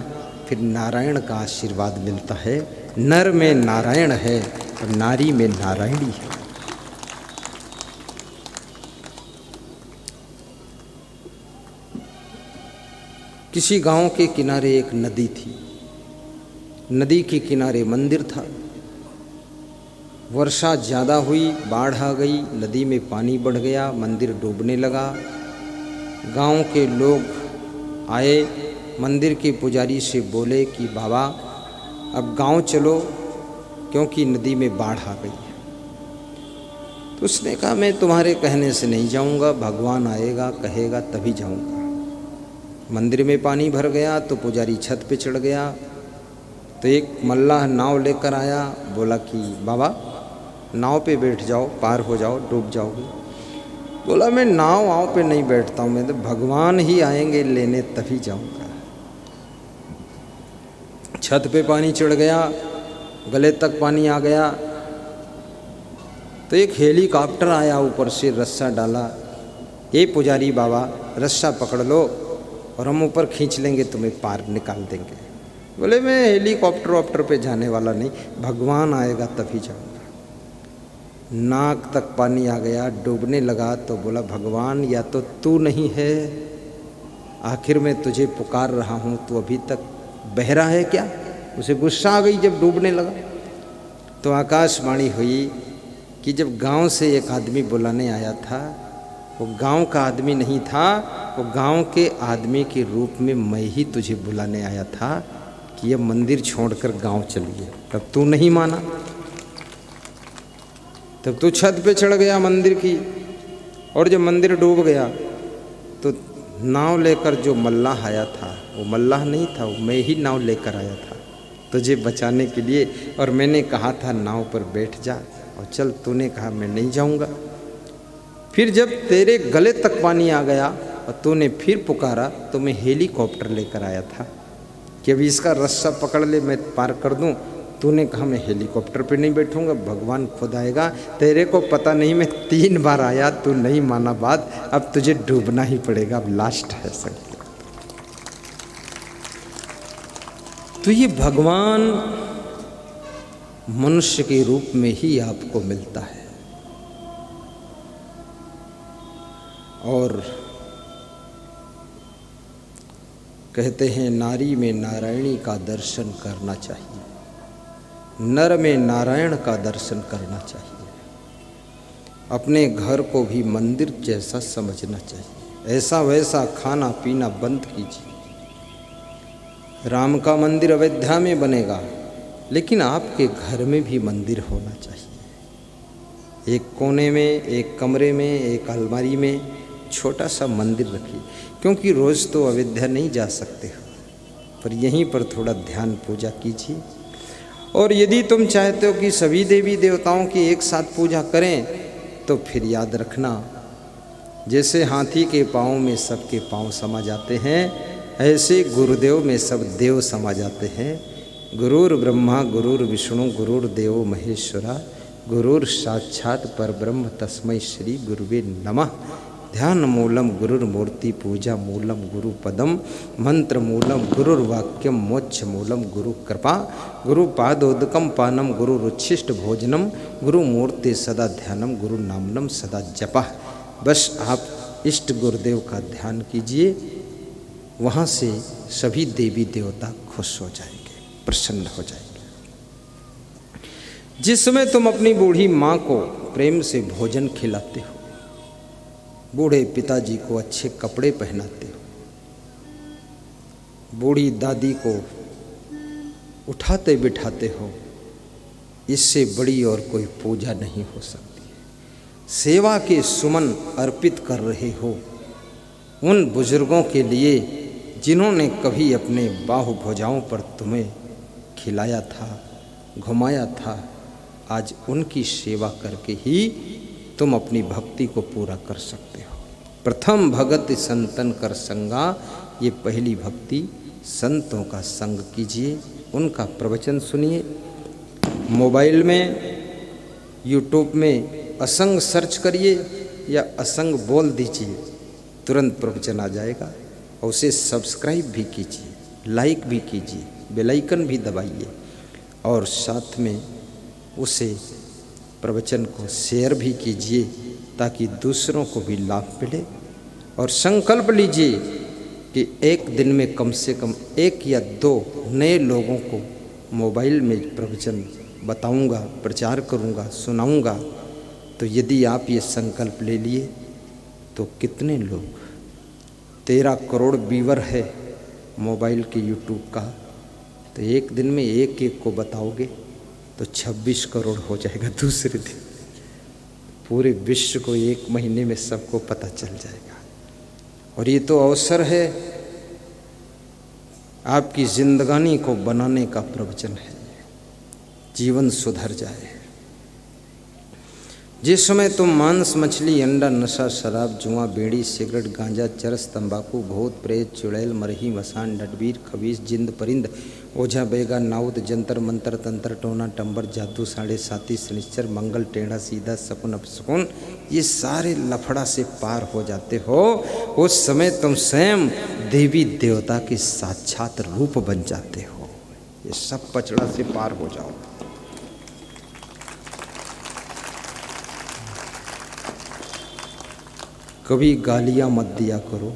फिर नारायण का आशीर्वाद मिलता है। नर में नारायण है और नारी में नारायणी है। किसी गांव के किनारे एक नदी थी। नदी के किनारे मंदिर था। वर्षा ज़्यादा हुई, बाढ़ आ गई, नदी में पानी बढ़ गया, मंदिर डूबने लगा। गांव के लोग आए, मंदिर के पुजारी से बोले कि बाबा अब गांव चलो, क्योंकि नदी में बाढ़ आ गई है। तो उसने कहा मैं तुम्हारे कहने से नहीं जाऊंगा, भगवान आएगा कहेगा तभी जाऊंगा। मंदिर में पानी भर गया तो पुजारी छत पे चढ़ गया, तो एक मल्लाह नाव लेकर आया, बोला कि बाबा नाव पे बैठ जाओ, पार हो जाओ, डूब जाओगे। बोला मैं नाव पे नहीं बैठता हूँ, मैं तो भगवान ही आएंगे लेने तभी जाऊँगा। छत पे पानी चढ़ गया, गले तक पानी आ गया, तो एक हेलीकॉप्टर आया, ऊपर से रस्सा डाला, ये पुजारी बाबा रस्सा पकड़ लो और हम ऊपर खींच लेंगे, तुम्हें पार निकाल देंगे। बोले मैं हेलीकॉप्टर पे जाने वाला नहीं, भगवान आएगा तभी जाऊंगा। नाक तक पानी आ गया, डूबने लगा, तो बोला भगवान या तो तू नहीं है, आखिर मैं तुझे पुकार रहा हूँ, तू अभी तक बहरा है क्या? उसे गुस्सा आ गई जब डूबने लगा। तो आकाशवाणी हुई कि जब गांव से एक आदमी बुलाने आया था, वो गांव का आदमी नहीं था, वो गांव के आदमी के रूप में मैं ही तुझे बुलाने आया था कि ये मंदिर छोड़कर गांव चलिए। तब तू नहीं माना, तब तू छत पे चढ़ गया मंदिर की, और जब मंदिर डूब गया तो नाव लेकर जो मल्लाह आया था, वो मल्लाह नहीं था, वो मैं ही नाव लेकर आया था तुझे बचाने के लिए। और मैंने कहा था नाव पर बैठ जा और चल, तूने कहा मैं नहीं जाऊंगा। फिर जब तेरे गले तक पानी आ गया और तूने फिर पुकारा, तो मैं हेलीकॉप्टर लेकर आया था कि अभी इसका रस्सा पकड़ ले, मैं पार कर दूं। तूने कहा मैं हेलीकॉप्टर पे नहीं बैठूंगा, भगवान खुद आएगा। तेरे को पता नहीं मैं 3 बार आया, तू नहीं माना बात, अब तुझे डूबना ही पड़ेगा, अब लास्ट है संग। तो ये भगवान मनुष्य के रूप में ही आपको मिलता है। और कहते हैं नारी में नारायणी का दर्शन करना चाहिए, नर में नारायण का दर्शन करना चाहिए। अपने घर को भी मंदिर जैसा समझना चाहिए, ऐसा वैसा खाना पीना बंद कीजिए। राम का मंदिर अयोध्या में बनेगा, लेकिन आपके घर में भी मंदिर होना चाहिए। एक कोने में, एक कमरे में, एक अलमारी में छोटा सा मंदिर रखिए, क्योंकि रोज़ तो अयोध्या नहीं जा सकते हो, पर यहीं पर थोड़ा ध्यान पूजा कीजिए। और यदि तुम चाहते हो कि सभी देवी देवताओं की एक साथ पूजा करें, तो फिर याद रखना, जैसे हाथी के पाँव में सबके पाँव समा जाते हैं, ऐसे गुरुदेव में सब देव समा जाते हैं। गुरुर्ब्रह्मा गुरुर्विष्णु गुरुर्देवो महेश्वरा गुरुर साक्षात परब्रह्म तस्मै श्री गुरुवे नमः। ध्यान मूलम गुरुर्मूर्ति पूजा मूलम गुरुपदम मंत्र मूलम गुरुर्वाक्यम मोक्ष मूलम गुरु कृपा गुरुपादोदकम पानम गुरुरुच्छिष्ट भोजनम गुरुमूर्ति सदा ध्यानम गुरु नामनम सदा जपा। बस आप इष्ट गुरुदेव का ध्यान कीजिए, वहाँ से सभी देवी देवता खुश हो जाएंगे, प्रसन्न हो जाएंगे। जिस समय तुम अपनी बूढ़ी माँ को प्रेम से भोजन खिलाते हो, बूढ़े पिताजी को अच्छे कपड़े पहनाते हो, बूढ़ी दादी को उठाते बिठाते हो, इससे बड़ी और कोई पूजा नहीं हो सकती है। सेवा के सुमन अर्पित कर रहे हो उन बुजुर्गों के लिए जिन्होंने कभी अपने बाहु भुजाओं पर तुम्हें खिलाया था, घुमाया था। आज उनकी सेवा करके ही तुम अपनी भक्ति को पूरा कर सकते हो। प्रथम भगत संतन कर संगा, ये पहली भक्ति संतों का संग कीजिए, उनका प्रवचन सुनिए। मोबाइल में यूट्यूब में असंग सर्च करिए या असंग बोल दीजिए, तुरंत प्रवचन आ जाएगा। और उसे सब्सक्राइब भी कीजिए, लाइक भी कीजिए, बेल आइकन भी दबाइए और साथ में उसे प्रवचन को शेयर भी कीजिए ताकि दूसरों को भी लाभ मिले। और संकल्प लीजिए कि एक दिन में कम से कम 1 या 2 नए लोगों को मोबाइल में प्रवचन बताऊंगा, प्रचार करूंगा, सुनाऊंगा। तो यदि आप ये संकल्प ले लिए तो कितने लोग, 13 करोड़ व्यूअर है मोबाइल के यूट्यूब का, तो एक दिन में एक को बताओगे तो 26 करोड़ हो जाएगा। दूसरे दिन पूरे विश्व को 1 महीने में सबको पता चल जाएगा। और ये तो अवसर है, आपकी जिंदगानी को बनाने का प्रवचन है, जीवन सुधर जाए। जिस समय तुम मांस मछली अंडा नशा शराब जुआ बीड़ी सिगरेट गांजा चरस तंबाकू भूत प्रेत चुड़ैल मरही मसान डटवीर खबीस जिंद परिंद ओझा बेगा नाउद जंतर मंतर तंत्र टोना टंबर जादू साढ़े साती शनिश्चर मंगल टेढ़ा सीधा सकुन अपसकुन, ये सारे लफड़ा से पार हो जाते हो, उस समय तुम स्वयं देवी देवता के साक्षात रूप बन जाते हो। ये सब पचड़ा से पार हो जाओ। कभी गालियाँ मत दिया करो,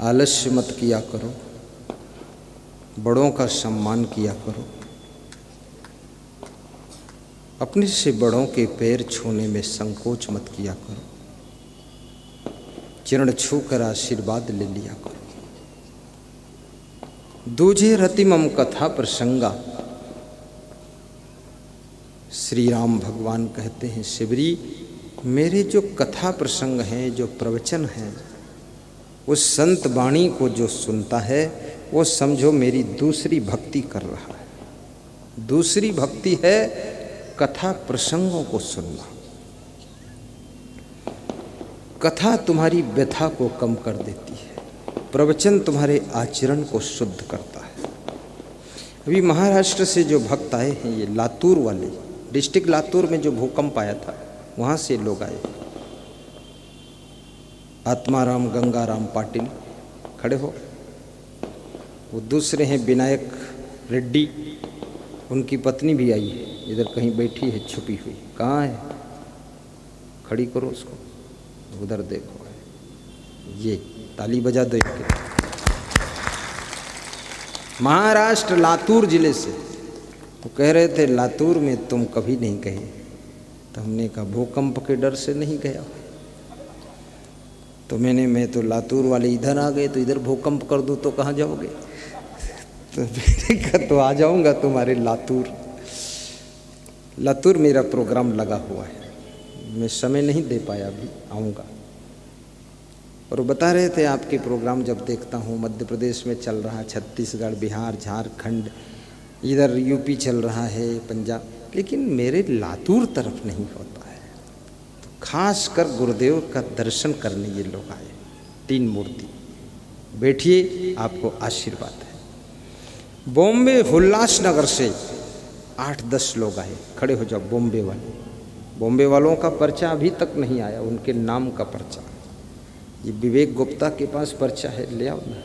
आलस्य मत किया करो, बड़ों का सम्मान किया करो, अपने से बड़ों के पैर छूने में संकोच मत किया करो, चरण छूकर आशीर्वाद ले लिया करो। दूजे रतिमम कथा प्रसंगा, श्री राम भगवान कहते हैं, शिवरी मेरे जो कथा प्रसंग हैं, जो प्रवचन हैं, उस संत वाणी को जो सुनता है वो समझो मेरी दूसरी भक्ति कर रहा है। दूसरी भक्ति है कथा प्रसंगों को सुनना। कथा तुम्हारी व्यथा को कम कर देती है, प्रवचन तुम्हारे आचरण को शुद्ध करता है। अभी महाराष्ट्र से जो भक्त आए हैं, ये लातूर वाले, डिस्ट्रिक्ट लातूर में जो भूकंप आया था वहाँ से लोग आए। आत्माराम गंगाराम पाटिल खड़े हो, वो दूसरे हैं विनायक रेड्डी, उनकी पत्नी भी आई है, इधर कहीं बैठी है छुपी हुई। कहाँ है? खड़ी करो उसको, उधर देखो, ये ताली बजा दो इनके। महाराष्ट्र लातूर जिले से वो कह रहे थे लातूर में तुम कभी नहीं गए। तो हमने कहा भूकंप के डर से नहीं गया। तो मैं तो लातूर वाले इधर आ गए, तो इधर भूकंप कर दूँ तो कहाँ जाओगे? तो मैंने कहा तो आ जाऊँगा तुम्हारे लातूर। लातूर मेरा प्रोग्राम लगा हुआ है, मैं समय नहीं दे पाया, अभी आऊँगा। और वो बता रहे थे आपके प्रोग्राम जब देखता हूँ, मध्य प्रदेश में चल रहा, छत्तीसगढ़, बिहार, झारखंड, इधर यूपी चल रहा है, पंजाब, लेकिन मेरे लातूर तरफ नहीं होता है। तो खास कर गुरुदेव का दर्शन करने ये लोग आए, 3 मूर्ति। बैठिए, आपको आशीर्वाद है। बॉम्बे उल्लासनगर से 8-10 लोग आए, खड़े हो जाओ बॉम्बे वाले। बॉम्बे वालों का पर्चा अभी तक नहीं आया, उनके नाम का पर्चा। ये विवेक गुप्ता के पास पर्चा है, ले आओ ना।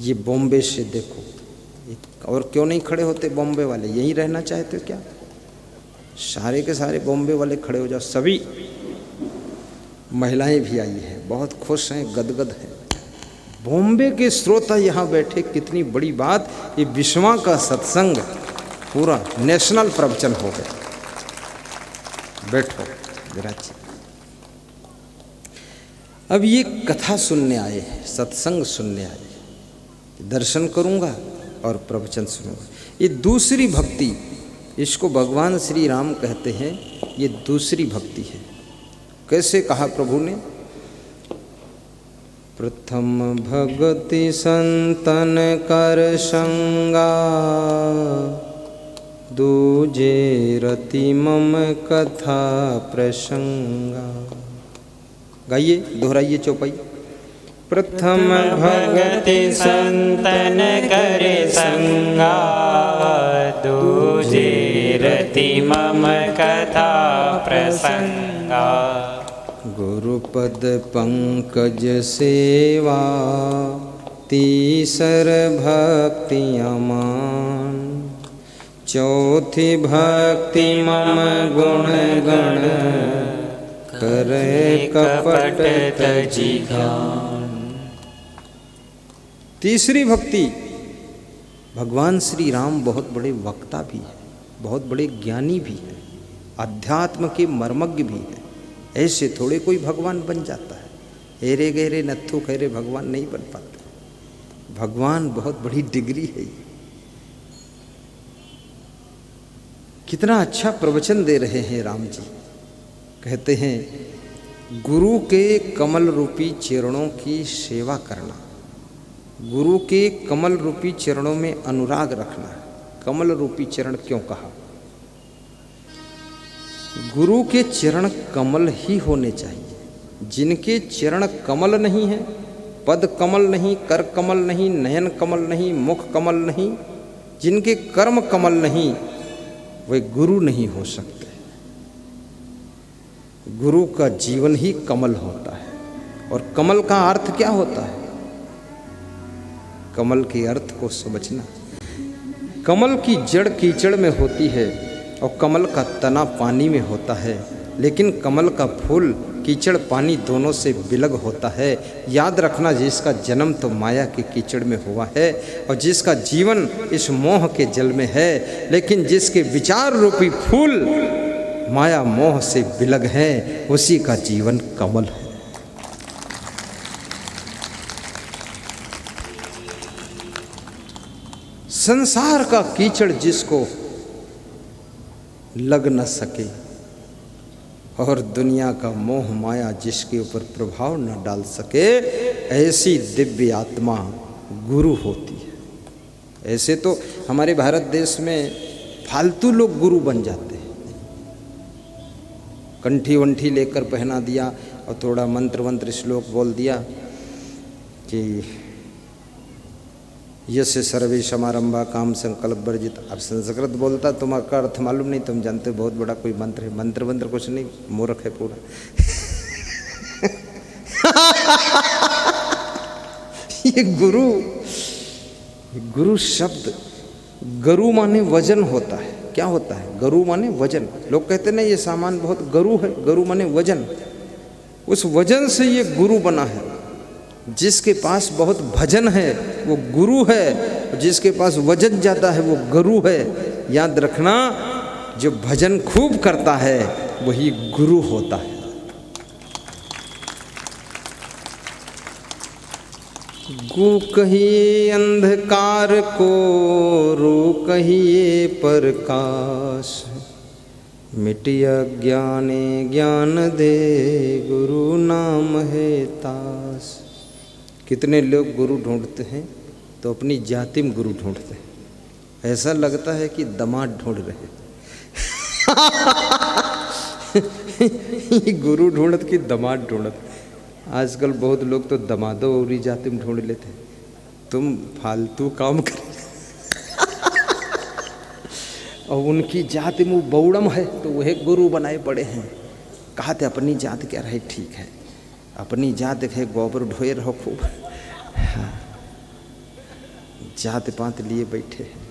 ये बॉम्बे से देखो, और क्यों नहीं खड़े होते बॉम्बे वाले? यहीं रहना चाहते हो क्या? सारे के सारे बॉम्बे वाले खड़े हो जाओ। सभी महिलाएं भी आई हैं, बहुत खुश हैं, गदगद हैं। बॉम्बे के श्रोता यहाँ बैठे, कितनी बड़ी बात। ये विश्वा का सत्संग पूरा नेशनल प्रवचन हो गया। बैठो विराज। अब ये कथा सुनने आए, सत्संग सुनने आए, दर्शन करूँगा और प्रवचन सुनूंगा। ये दूसरी भक्ति, इसको भगवान श्री राम कहते हैं, ये दूसरी भक्ति है। कैसे कहा प्रभु ने? प्रथम भगति संतन कर संगा, दूजे रति मम कथा प्रसंगा। गाइए, दोहराइए चौपाई। प्रथम भगति संतन करे संगा, दूजे रति मम कथा प्रसंगा। गुरुपद पंकज सेवा, तीसर भक्ति अमान। चौथी भक्ति मम गुण गण, करे कपट तजी ज्ञान। तीसरी भक्ति, भगवान श्री राम बहुत बड़े वक्ता भी है, बहुत बड़े ज्ञानी भी है, अध्यात्म के मर्मज्ञ भी है। ऐसे थोड़े कोई भगवान बन जाता है। हेरे गहरे नत्थु खैरे भगवान नहीं बन पाते। भगवान बहुत बड़ी डिग्री है। कितना अच्छा प्रवचन दे रहे हैं राम जी। कहते हैं गुरु के कमल रूपी चरणों की सेवा करना, गुरु के कमल रूपी चरणों में अनुराग रखना। कमल रूपी चरण क्यों कहा? गुरु के चरण कमल ही होने चाहिए। जिनके चरण कमल नहीं है, पद कमल नहीं, कर कमल नहीं, नयन कमल नहीं, मुख कमल नहीं, जिनके कर्म कमल नहीं, वे गुरु नहीं हो सकते। गुरु का जीवन ही कमल होता है। और कमल का अर्थ क्या होता है? कमल के अर्थ को समझना। कमल की जड़ कीचड़ में होती है और कमल का तना पानी में होता है, लेकिन कमल का फूल कीचड़ पानी दोनों से बिलग होता है। याद रखना, जिसका जन्म तो माया के कीचड़ में हुआ है और जिसका जीवन इस मोह के जल में है, लेकिन जिसके विचार रूपी फूल माया मोह से बिलग है, उसी का जीवन कमल है। संसार का कीचड़ जिसको लग न सके और दुनिया का मोह माया जिसके ऊपर प्रभाव न डाल सके, ऐसी दिव्य आत्मा गुरु होती है। ऐसे तो हमारे भारत देश में फालतू लोग गुरु बन जाते हैं। कंठी वंठी लेकर पहना दिया और थोड़ा मंत्र वंत्र श्लोक बोल दिया कि यस्य सर्वे समारंभा काम संकल्प वर्जित। अब संस्कृत बोलता, तुम्हारा अर्थ मालूम नहीं, तुम जानते बहुत बड़ा कोई मंत्र है। मंत्र वंत्र कुछ नहीं, मूर्ख है पूरा। ये गुरु शब्द, गरु माने वजन होता है। क्या होता है? गरु माने वजन। लोग कहते ना ये सामान बहुत गरु है, गरु माने वजन। उस वजन से ये गुरु बना है। जिसके पास बहुत भजन है वो गुरु है, जिसके पास वजन ज़्यादा है वो गुरु है। याद रखना, जो भजन खूब करता है वही गुरु होता है। गु कहिए अंधकार को, रू कहिए प्रकाश। मिटिया ज्ञाने ज्ञान दे, गुरु नाम है तास। कितने लोग गुरु ढूंढते हैं तो अपनी जाति में गुरु ढूंढते हैं। ऐसा लगता है कि दामाद ढूंढ रहे हैं। गुरु ढूंढत कि दामाद ढूंढत। आजकल बहुत लोग तो दामादों और जाति में ढूंढ लेते हैं। तुम फालतू काम कर। और उनकी जात में बौड़म है तो वह गुरु बनाए पड़े हैं। कहा थे अपनी जात क्या रहे, ठीक है अपनी जात है, गोबर ढोए रहो खूब। हाँ, जात पात लिए बैठे हैं।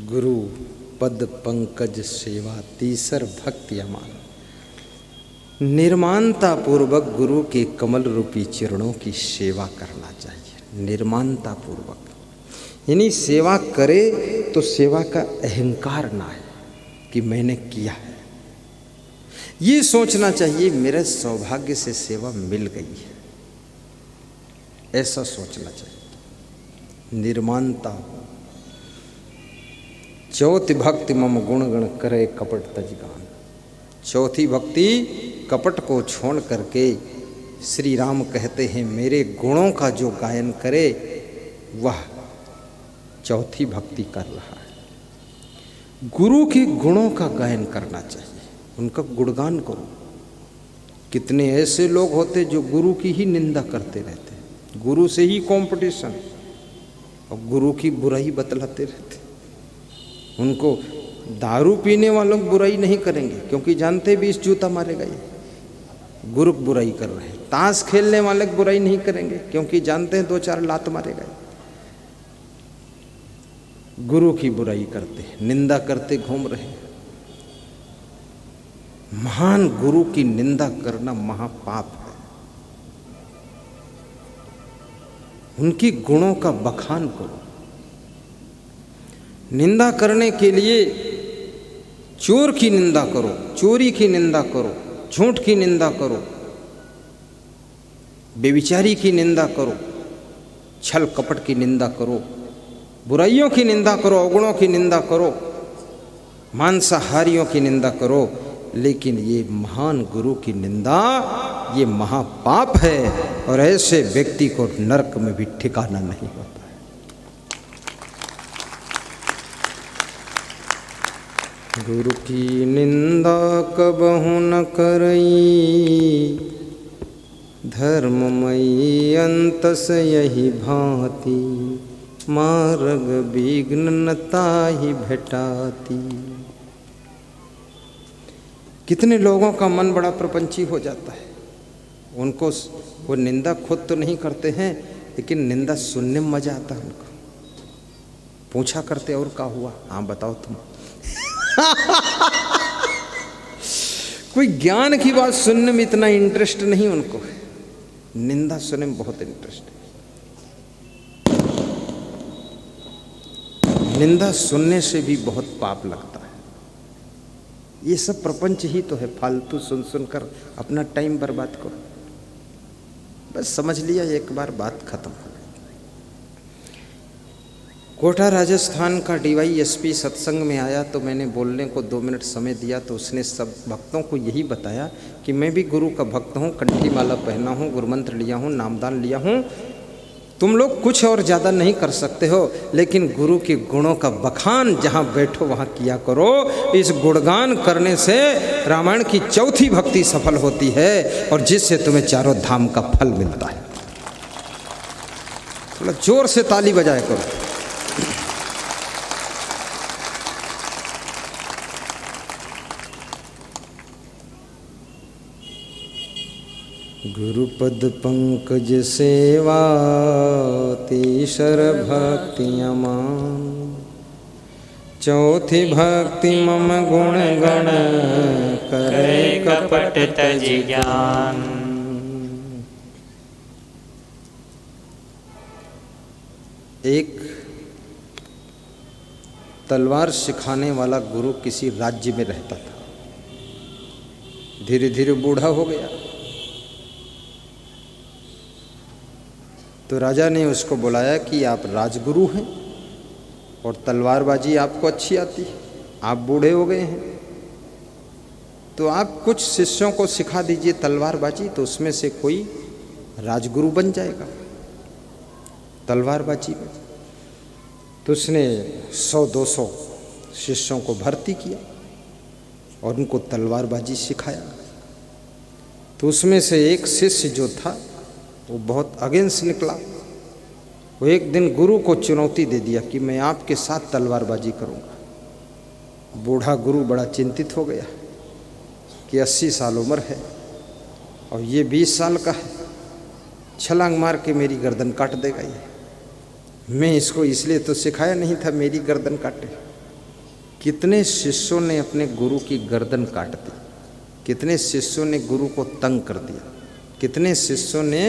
गुरु पद पंकज सेवा तीसर भक्ति अमान। निर्माणता पूर्वक गुरु के कमल रूपी चरणों की सेवा करना चाहिए। निर्माणता पूर्वक यानी सेवा करे तो सेवा का अहंकार ना है कि मैंने किया है, ये सोचना चाहिए मेरे सौभाग्य से सेवा मिल गई है, ऐसा सोचना चाहिए। निर्माणता। चौथी भक्ति मम गुण गण करे कपट तजगान। चौथी भक्ति कपट को छोड़ करके श्री राम कहते हैं मेरे गुणों का जो गायन करे वह चौथी भक्ति कर रहा है। गुरु के गुणों का गायन करना चाहिए, उनका गुणगान करो। कितने ऐसे लोग होते जो गुरु की ही निंदा करते रहते, गुरु से ही कंपटीशन, और गुरु की बुराई बतलाते रहते। उनको दारू पीने वालों की बुराई नहीं करेंगे क्योंकि जानते 20 जूता मारेगा ये, गुरु की बुराई कर रहे हैं। ताश खेलने वाले की बुराई नहीं करेंगे क्योंकि जानते हैं 2-4 लात मारेगा ये। गुरु की बुराई करते, निंदा करते घूम रहे हैं। महान गुरु की निंदा करना महापाप है। उनकी गुणों का बखान करो। निंदा करने के लिए चोर की निंदा करो, चोरी की निंदा करो, झूठ की निंदा करो, बेविचारी की निंदा करो, छल कपट की निंदा करो, बुराइयों की निंदा करो, अवगुणों की निंदा करो, मांसाहारियों की निंदा करो, लेकिन ये महान गुरु की निंदा ये महापाप है और ऐसे व्यक्ति को नरक में भी ठिकाना नहीं होता। गुरु की निंदा कबहु न करई, धर्ममयी अंतस यही भांति, मार्ग विघ्न न ताहि भेटाती। कितने लोगों का मन बड़ा प्रपंची हो जाता है, उनको वो निंदा खुद तो नहीं करते हैं लेकिन निंदा सुनने में मजा आता है उनको। पूछा करते और क्या हुआ, हाँ बताओ तुम। कोई ज्ञान की बात सुनने में इतना इंटरेस्ट नहीं उनको है, निंदा सुनने में बहुत इंटरेस्ट है। निंदा सुनने से भी बहुत पाप लगता है। ये सब प्रपंच ही तो है, फालतू सुन सुनकर अपना टाइम बर्बाद करो। बस समझ लिया एक बार, बात खत्म। कोटा राजस्थान का DYSP सत्संग में आया तो मैंने बोलने को 2 मिनट समय दिया तो उसने सब भक्तों को यही बताया कि मैं भी गुरु का भक्त हूँ, कंठी माला पहना हूँ, गुरुमंत्र लिया हूँ, नामदान लिया हूँ। तुम लोग कुछ और ज़्यादा नहीं कर सकते हो, लेकिन गुरु के गुणों का बखान जहाँ बैठो वहाँ किया करो। इस गुणगान करने से रामायण की चौथी भक्ति सफल होती है और जिससे तुम्हें चारों धाम का फल मिलता है। थोड़ा जोर से ताली बजाया करो। गुरुपद पंकज सेवा तीसर भक्ति अमान। चौथी भक्ति मम गुण गण करे कपट तज ज्ञान। एक तलवार सिखाने वाला गुरु किसी राज्य में रहता था, धीरे धीरे बूढ़ा हो गया तो राजा ने उसको बुलाया कि आप राजगुरु हैं और तलवारबाजी आपको अच्छी आती है, आप बूढ़े हो गए हैं, तो आप कुछ शिष्यों को सिखा दीजिए तलवारबाजी, तो उसमें से कोई राजगुरु बन जाएगा तलवारबाजी में। तो उसने 100-200 शिष्यों को भर्ती किया और उनको तलवारबाजी सिखाया। तो उसमें से एक शिष्य जो था वो बहुत अगेंस्ट निकला। वो एक दिन गुरु को चुनौती दे दिया कि मैं आपके साथ तलवारबाजी करूंगा। बूढ़ा गुरु बड़ा चिंतित हो गया कि 80 साल उम्र है और ये 20 साल का है, छलांग मार के मेरी गर्दन काट देगा ये। मैं इसको इसलिए तो सिखाया नहीं था मेरी गर्दन काटे। कितने शिष्यों ने अपने गुरु की गर्दन काट दी, कितने शिष्यों ने गुरु को तंग कर दिया, कितने शिष्यों ने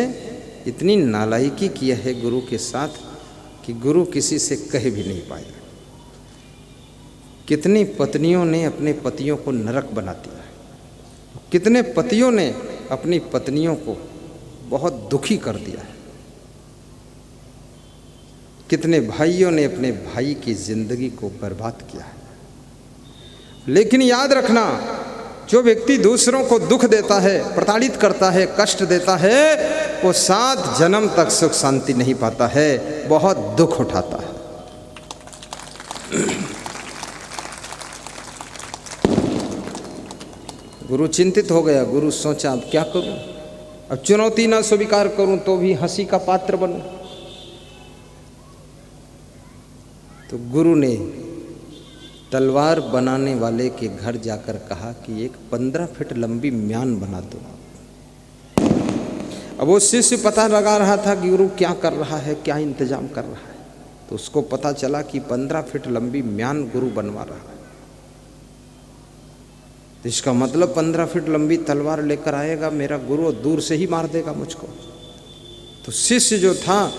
इतनी नालायकी किया है गुरु के साथ कि गुरु किसी से कह भी नहीं पाया। कितनी पत्नियों ने अपने पतियों को नरक बना दिया, कितने पतियों ने अपनी पत्नियों को बहुत दुखी कर दिया है, कितने भाइयों ने अपने भाई की जिंदगी को बर्बाद किया है। लेकिन याद रखना, जो व्यक्ति दूसरों को दुख देता है, प्रताड़ित करता है, कष्ट देता है, वो 7 जन्म तक सुख शांति नहीं पाता है, बहुत दुख उठाता है। गुरु चिंतित हो गया। गुरु सोचा अब क्या करूं, अब चुनौती ना स्वीकार करूं तो भी हंसी का पात्र बनूं। तो गुरु ने तलवार बनाने वाले के घर जाकर कहा कि एक 15 फीट लंबी म्यान बना दो। अब वो शिष्य पता लगा रहा था कि गुरु क्या कर रहा है, क्या इंतजाम कर रहा है। तो उसको पता चला कि 15 फीट लंबी म्यान गुरु बनवा रहा है। तो इसका मतलब 15 फीट लंबी तलवार लेकर आएगा मेरा गुरु, दूर से ही मार देगा मुझको। तो शिष्य जो था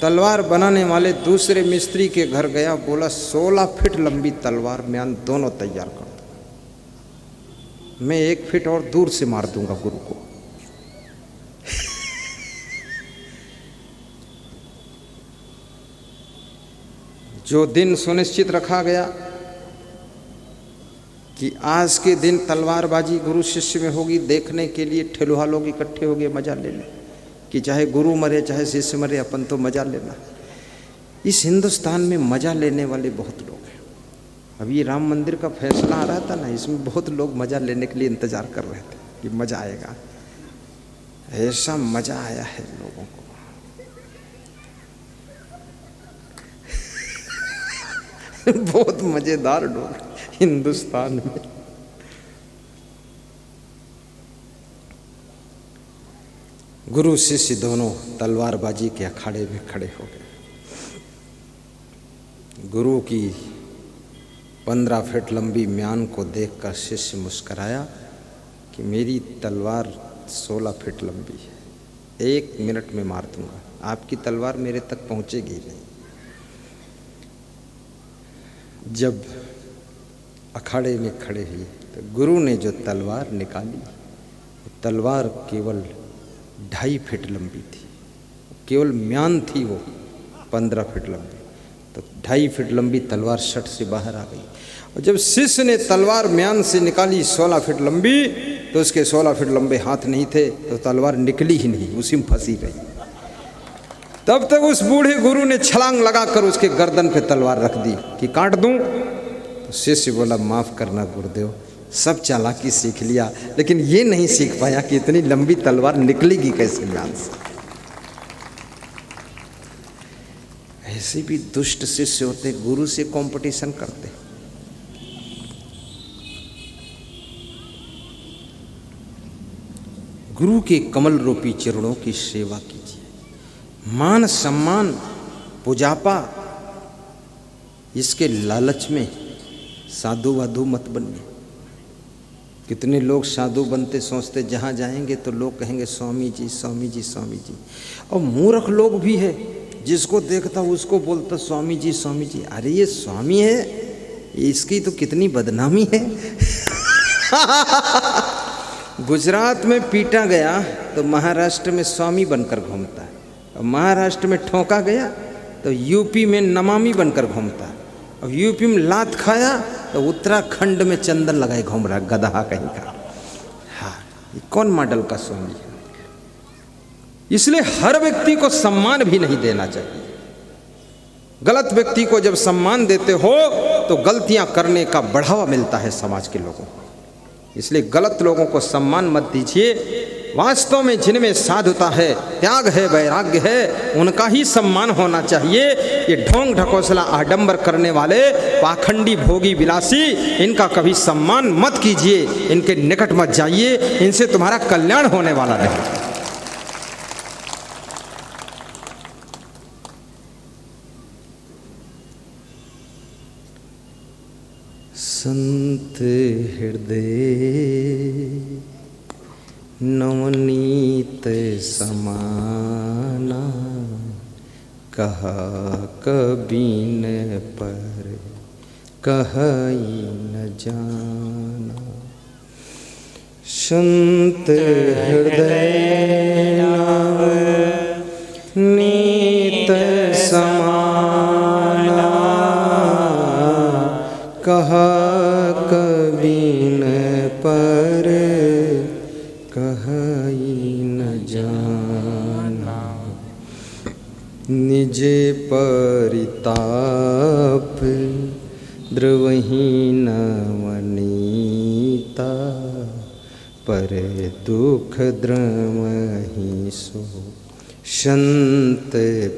तलवार बनाने वाले दूसरे मिस्त्री के घर गया, बोला 16 फीट लंबी तलवार म्यान दोनों तैयार कर दो, मैं 1 फीट और दूर से मार दूंगा गुरु को। जो दिन सुनिश्चित रखा गया कि आज के दिन तलवारबाजी गुरु शिष्य में होगी, देखने के लिए ठेलुहा लोग इकट्ठे हो गए मजा लेने कि चाहे गुरु मरे चाहे शिष्य मरे, अपन तो मजा लेना। इस हिंदुस्तान में मजा लेने वाले बहुत लोग हैं। अभी ये राम मंदिर का फैसला आ रहा था ना, इसमें बहुत लोग मजा लेने के लिए इंतजार कर रहे थे कि मजा आएगा। ऐसा मजा आया है लोगों को। बहुत मजेदार लोग हिंदुस्तान में। गुरु शिष्य दोनों तलवारबाजी के अखाड़े में खड़े हो गए। गुरु की 15 फीट लंबी म्यान को देखकर शिष्य मुस्कराया कि मेरी तलवार 16 फीट लंबी है, 1 मिनट में मार दूंगा, आपकी तलवार मेरे तक पहुंचेगी नहीं। जब अखाड़े में खड़े हुए तो गुरु ने जो तलवार निकाली, तलवार केवल 2.5 फीट लंबी थी, केवल म्यान थी वो 15 फीट लंबी। तो 2.5 फीट लंबी तलवार शट से बाहर आ गई। और जब शिष्य ने तलवार म्यान से निकाली 16 फीट लंबी, तो उसके 16 फीट लंबे हाथ नहीं थे, तो तलवार निकली ही नहीं, उसी में फंसी रही। तब तक उस बूढ़े गुरु ने छलांग लगाकर उसके गर्दन पे तलवार रख दी कि काट दूं। तो शिष्य बोला माफ करना गुरुदेव, सब चालाकी सीख लिया, लेकिन ये नहीं सीख पाया कि इतनी लंबी तलवार निकलेगी कैसे म्यान से। ऐसे भी दुष्ट शिष्य होते, गुरु से कंपटीशन करते। गुरु के कमल रूपी चरणों की सेवा कीजिए। मान सम्मान पूजापा इसके लालच में साधु वाधु मत बनिए। कितने लोग साधु बनते सोचते जहाँ जाएंगे तो लोग कहेंगे स्वामी जी स्वामी जी स्वामी जी। और मूर्ख लोग भी है, जिसको देखता उसको बोलता स्वामी जी स्वामी जी। अरे ये स्वामी है, इसकी तो कितनी बदनामी है। गुजरात में पीटा गया तो महाराष्ट्र में स्वामी बनकर घूमता है, और महाराष्ट्र में ठोका गया तो यूपी में नमामि बनकर घूमता है, और यूपी में लात खाया तो उत्तराखंड में चंदन लगाए घूम रहा, गधा कहीं का। हाँ, ये कौन मॉडल का स्वामी है? इसलिए हर व्यक्ति को सम्मान भी नहीं देना चाहिए। गलत व्यक्ति को जब सम्मान देते हो तो गलतियां करने का बढ़ावा मिलता है समाज के लोगों को। इसलिए गलत लोगों को सम्मान मत दीजिए। वास्तव में जिनमें साधुता है, त्याग है, वैराग्य है, उनका ही सम्मान होना चाहिए। ये ढोंग ढकोसला आडंबर करने वाले पाखंडी भोगी विलासी, इनका कभी सम्मान मत कीजिए, इनके निकट मत जाइए, इनसे तुम्हारा कल्याण होने वाला नहीं। संत हृदय नवनीत समाना, कहा कबीन पर कहीं न जाना। संत हृदय नवनीत समाना, कहा कबीन पर कहीं न जाना। निज परिताप द्रवहि नवनीता, पर दुख द्रवहि सो संत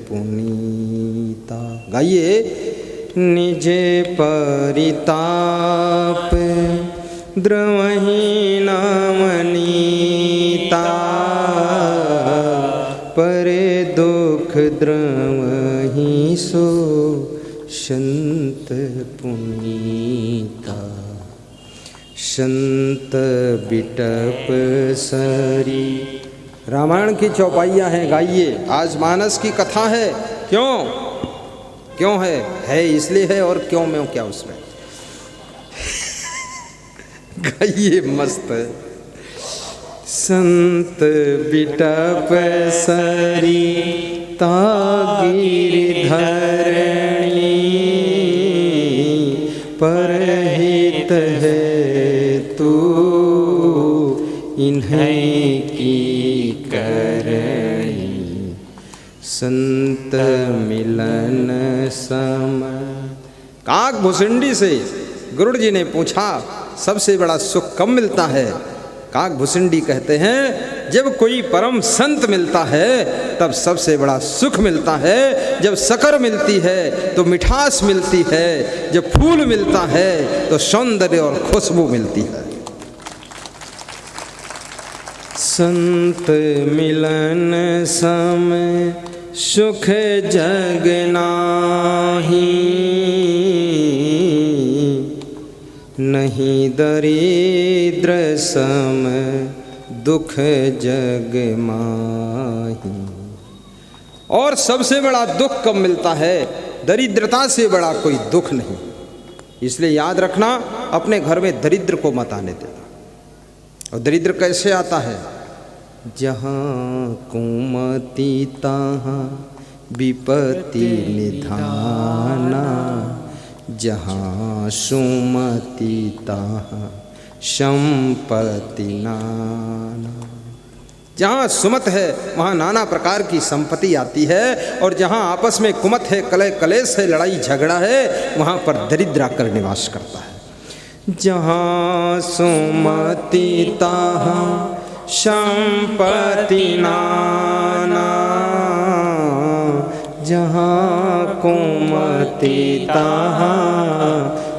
पुनीता। गाइए। निज परिताप द्रवहि नवनीता, पर दुख द्रवहि सो संत पुनीता। संत बिटप सरी। रामायण की चौपाइयाँ हैं, गाइए। आज मानस की कथा है। क्यों है इसलिए है, और क्यों में क्या उसमें। गाइए, मस्त है। संत बिटप सरी तागिर धरणी, परहित है तू इन्हीं की करणी। संत मिलन समय। काक भुसुंडी से गुरुड़ जी ने पूछा, सबसे बड़ा सुख कब मिलता है? काक भुसुंडी कहते हैं, जब कोई परम संत मिलता है तब सबसे बड़ा सुख मिलता है। जब शक्कर मिलती है तो मिठास मिलती है, जब फूल मिलता है तो सौंदर्य और खुशबू मिलती है। संत मिलन समय सुख जग नाही, नहीं दरिद्र सम दुख जग माही। और सबसे बड़ा दुख कब मिलता है? दरिद्रता से बड़ा कोई दुख नहीं। इसलिए याद रखना, अपने घर में दरिद्र को मत आने देना। और दरिद्र कैसे आता है? जहाँ कुमति तहाँ विपत्ति निधाना, जहाँ सुमति तहाँ संपत्ति नाना। जहाँ सुमत है वहाँ नाना प्रकार की संपत्ति आती है, और जहाँ आपस में कुमत है, कलह कलेश है, लड़ाई झगड़ा है, वहाँ पर दरिद्र आकर निवास करता है। जहाँ सुमति तहाँ संपत्ति नाना, जहाँ कुमति तहाँ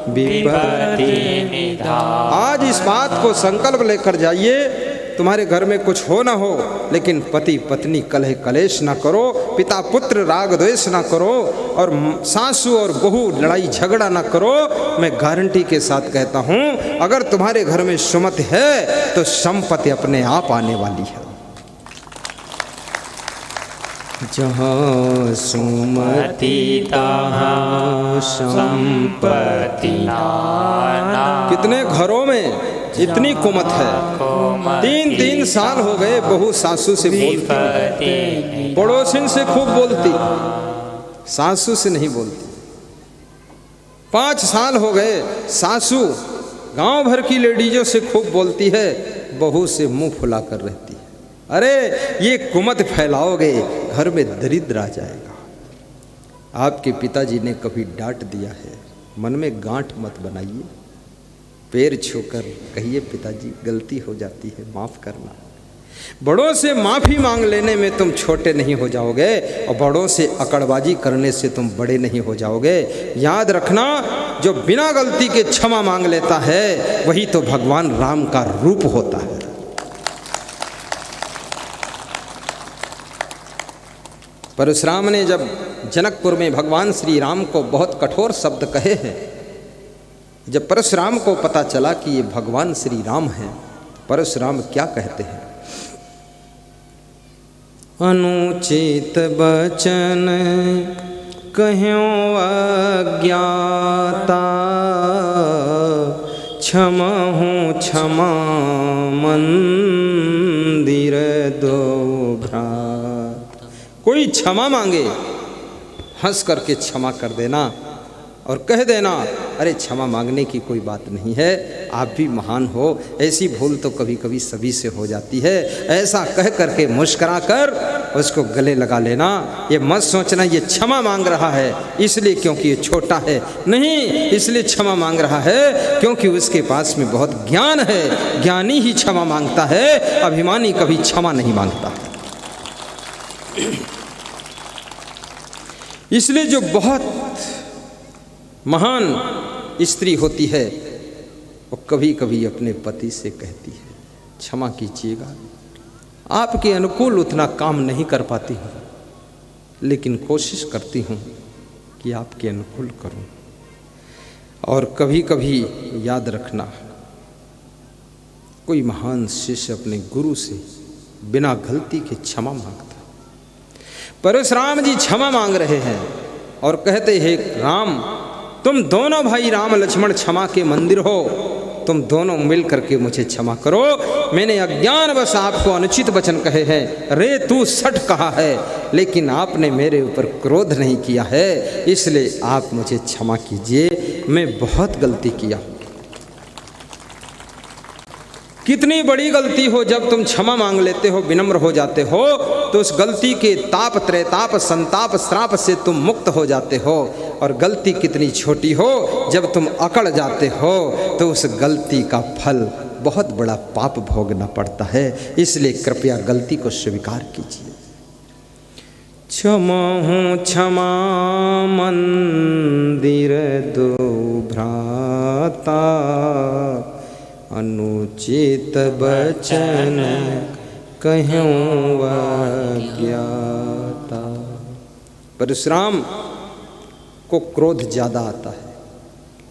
विपत्ति निधान। आज इस बात को संकल्प लेकर जाइए, तुम्हारे घर में कुछ हो ना हो, लेकिन पति पत्नी कलह कलेश ना करो, पिता पुत्र राग द्वेष ना करो, और सासू और बहू लड़ाई झगड़ा ना करो। मैं गारंटी के साथ कहता हूँ, अगर तुम्हारे घर में सुमति है तो संपत्ति अपने आप आने वाली है। जहाँ सुमति तहाँ संपत्ति नाना। कितने घरों में इतनी कुमत है, 3-3 साल हो गए बहू सासू से बोलती, पड़ोसिन से खूब बोलती, सासू से नहीं बोलती। 5 साल हो गए सासू गांव भर की लेडीजों से खूब बोलती है, बहू से मुंह फुला कर रहती है। अरे ये कुमत फैलाओगे घर में दरिद्र आ जाएगा। आपके पिताजी ने कभी डांट दिया है, मन में गांठ मत बनाइए, पैर छूकर कहिए पिताजी गलती हो जाती है, माफ़ करना। बड़ों से माफ़ी मांग लेने में तुम छोटे नहीं हो जाओगे और बड़ों से अकड़बाजी करने से तुम बड़े नहीं हो जाओगे। याद रखना, जो बिना गलती के क्षमा मांग लेता है वही तो भगवान राम का रूप होता है। परशुराम ने जब जनकपुर में भगवान श्री राम को बहुत कठोर शब्द कहे हैं, जब परशुराम को पता चला कि ये भगवान श्री राम हैं, परशुराम क्या कहते हैं? अनुचित बचन कह्यों अज्ञाता, क्षमहु क्षमा मंदिर दो भ्रात। कोई क्षमा मांगे, हंस करके क्षमा कर देना और कह देना अरे क्षमा मांगने की कोई बात नहीं है, आप भी महान हो, ऐसी भूल तो कभी कभी सभी से हो जाती है। ऐसा कह करके मुस्करा कर उसको गले लगा लेना। ये मत सोचना ये क्षमा मांग रहा है इसलिए क्योंकि ये छोटा है, नहीं, इसलिए क्षमा मांग रहा है क्योंकि उसके पास में बहुत ज्ञान है। ज्ञानी ही क्षमा मांगता है, अभिमानी कभी क्षमा नहीं मांगता। इसलिए जो बहुत महान स्त्री होती है वो कभी कभी अपने पति से कहती है क्षमा कीजिएगा, आपके अनुकूल उतना काम नहीं कर पाती हूँ, लेकिन कोशिश करती हूँ कि आपके अनुकूल करूँ। और कभी कभी याद रखना, कोई महान शिष्य अपने गुरु से बिना गलती के क्षमा मांगता। परशुराम जी क्षमा मांग रहे हैं और कहते हैं राम, तुम दोनों भाई राम लक्ष्मण क्षमा के मंदिर हो, तुम दोनों मिल करके मुझे क्षमा करो। मैंने अज्ञान बस आपको अनुचित वचन कहे हैं, रे तू सठ कहा है, लेकिन आपने मेरे ऊपर क्रोध नहीं किया है, इसलिए आप मुझे क्षमा कीजिए, मैं बहुत गलती किया। कितनी बड़ी गलती हो, जब तुम क्षमा मांग लेते हो, विनम्र हो जाते हो, तो उस गलती के ताप त्रैताप संताप श्राप से तुम मुक्त हो जाते हो। और गलती कितनी छोटी हो, जब तुम अकड़ जाते हो तो उस गलती का फल बहुत बड़ा पाप भोगना पड़ता है। इसलिए कृपया गलती को स्वीकार कीजिए। क्षमाहु क्षमा मंदिर दो भ्राता, अनुचित बचन कह्यों अज्ञाता। परशुराम को क्रोध ज़्यादा आता है,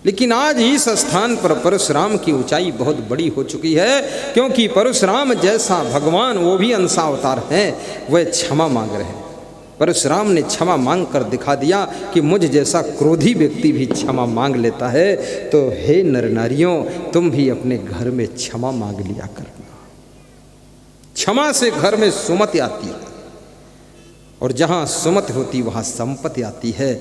लेकिन आज इस स्थान पर परशुराम की ऊंचाई बहुत बड़ी हो चुकी है, क्योंकि परशुराम जैसा भगवान वो भी अंशावतार हैं, वह क्षमा मांग रहे हैं। परशुराम ने क्षमा मांग कर दिखा दिया कि मुझ जैसा क्रोधी व्यक्ति भी क्षमा मांग लेता है। तो हे नर नारियों, तुम भी अपने घर में क्षमा मांग लिया करना। क्षमा से घर में सुमति आती है, और जहाँ सुमति होती वहाँ संपत्ति आती है।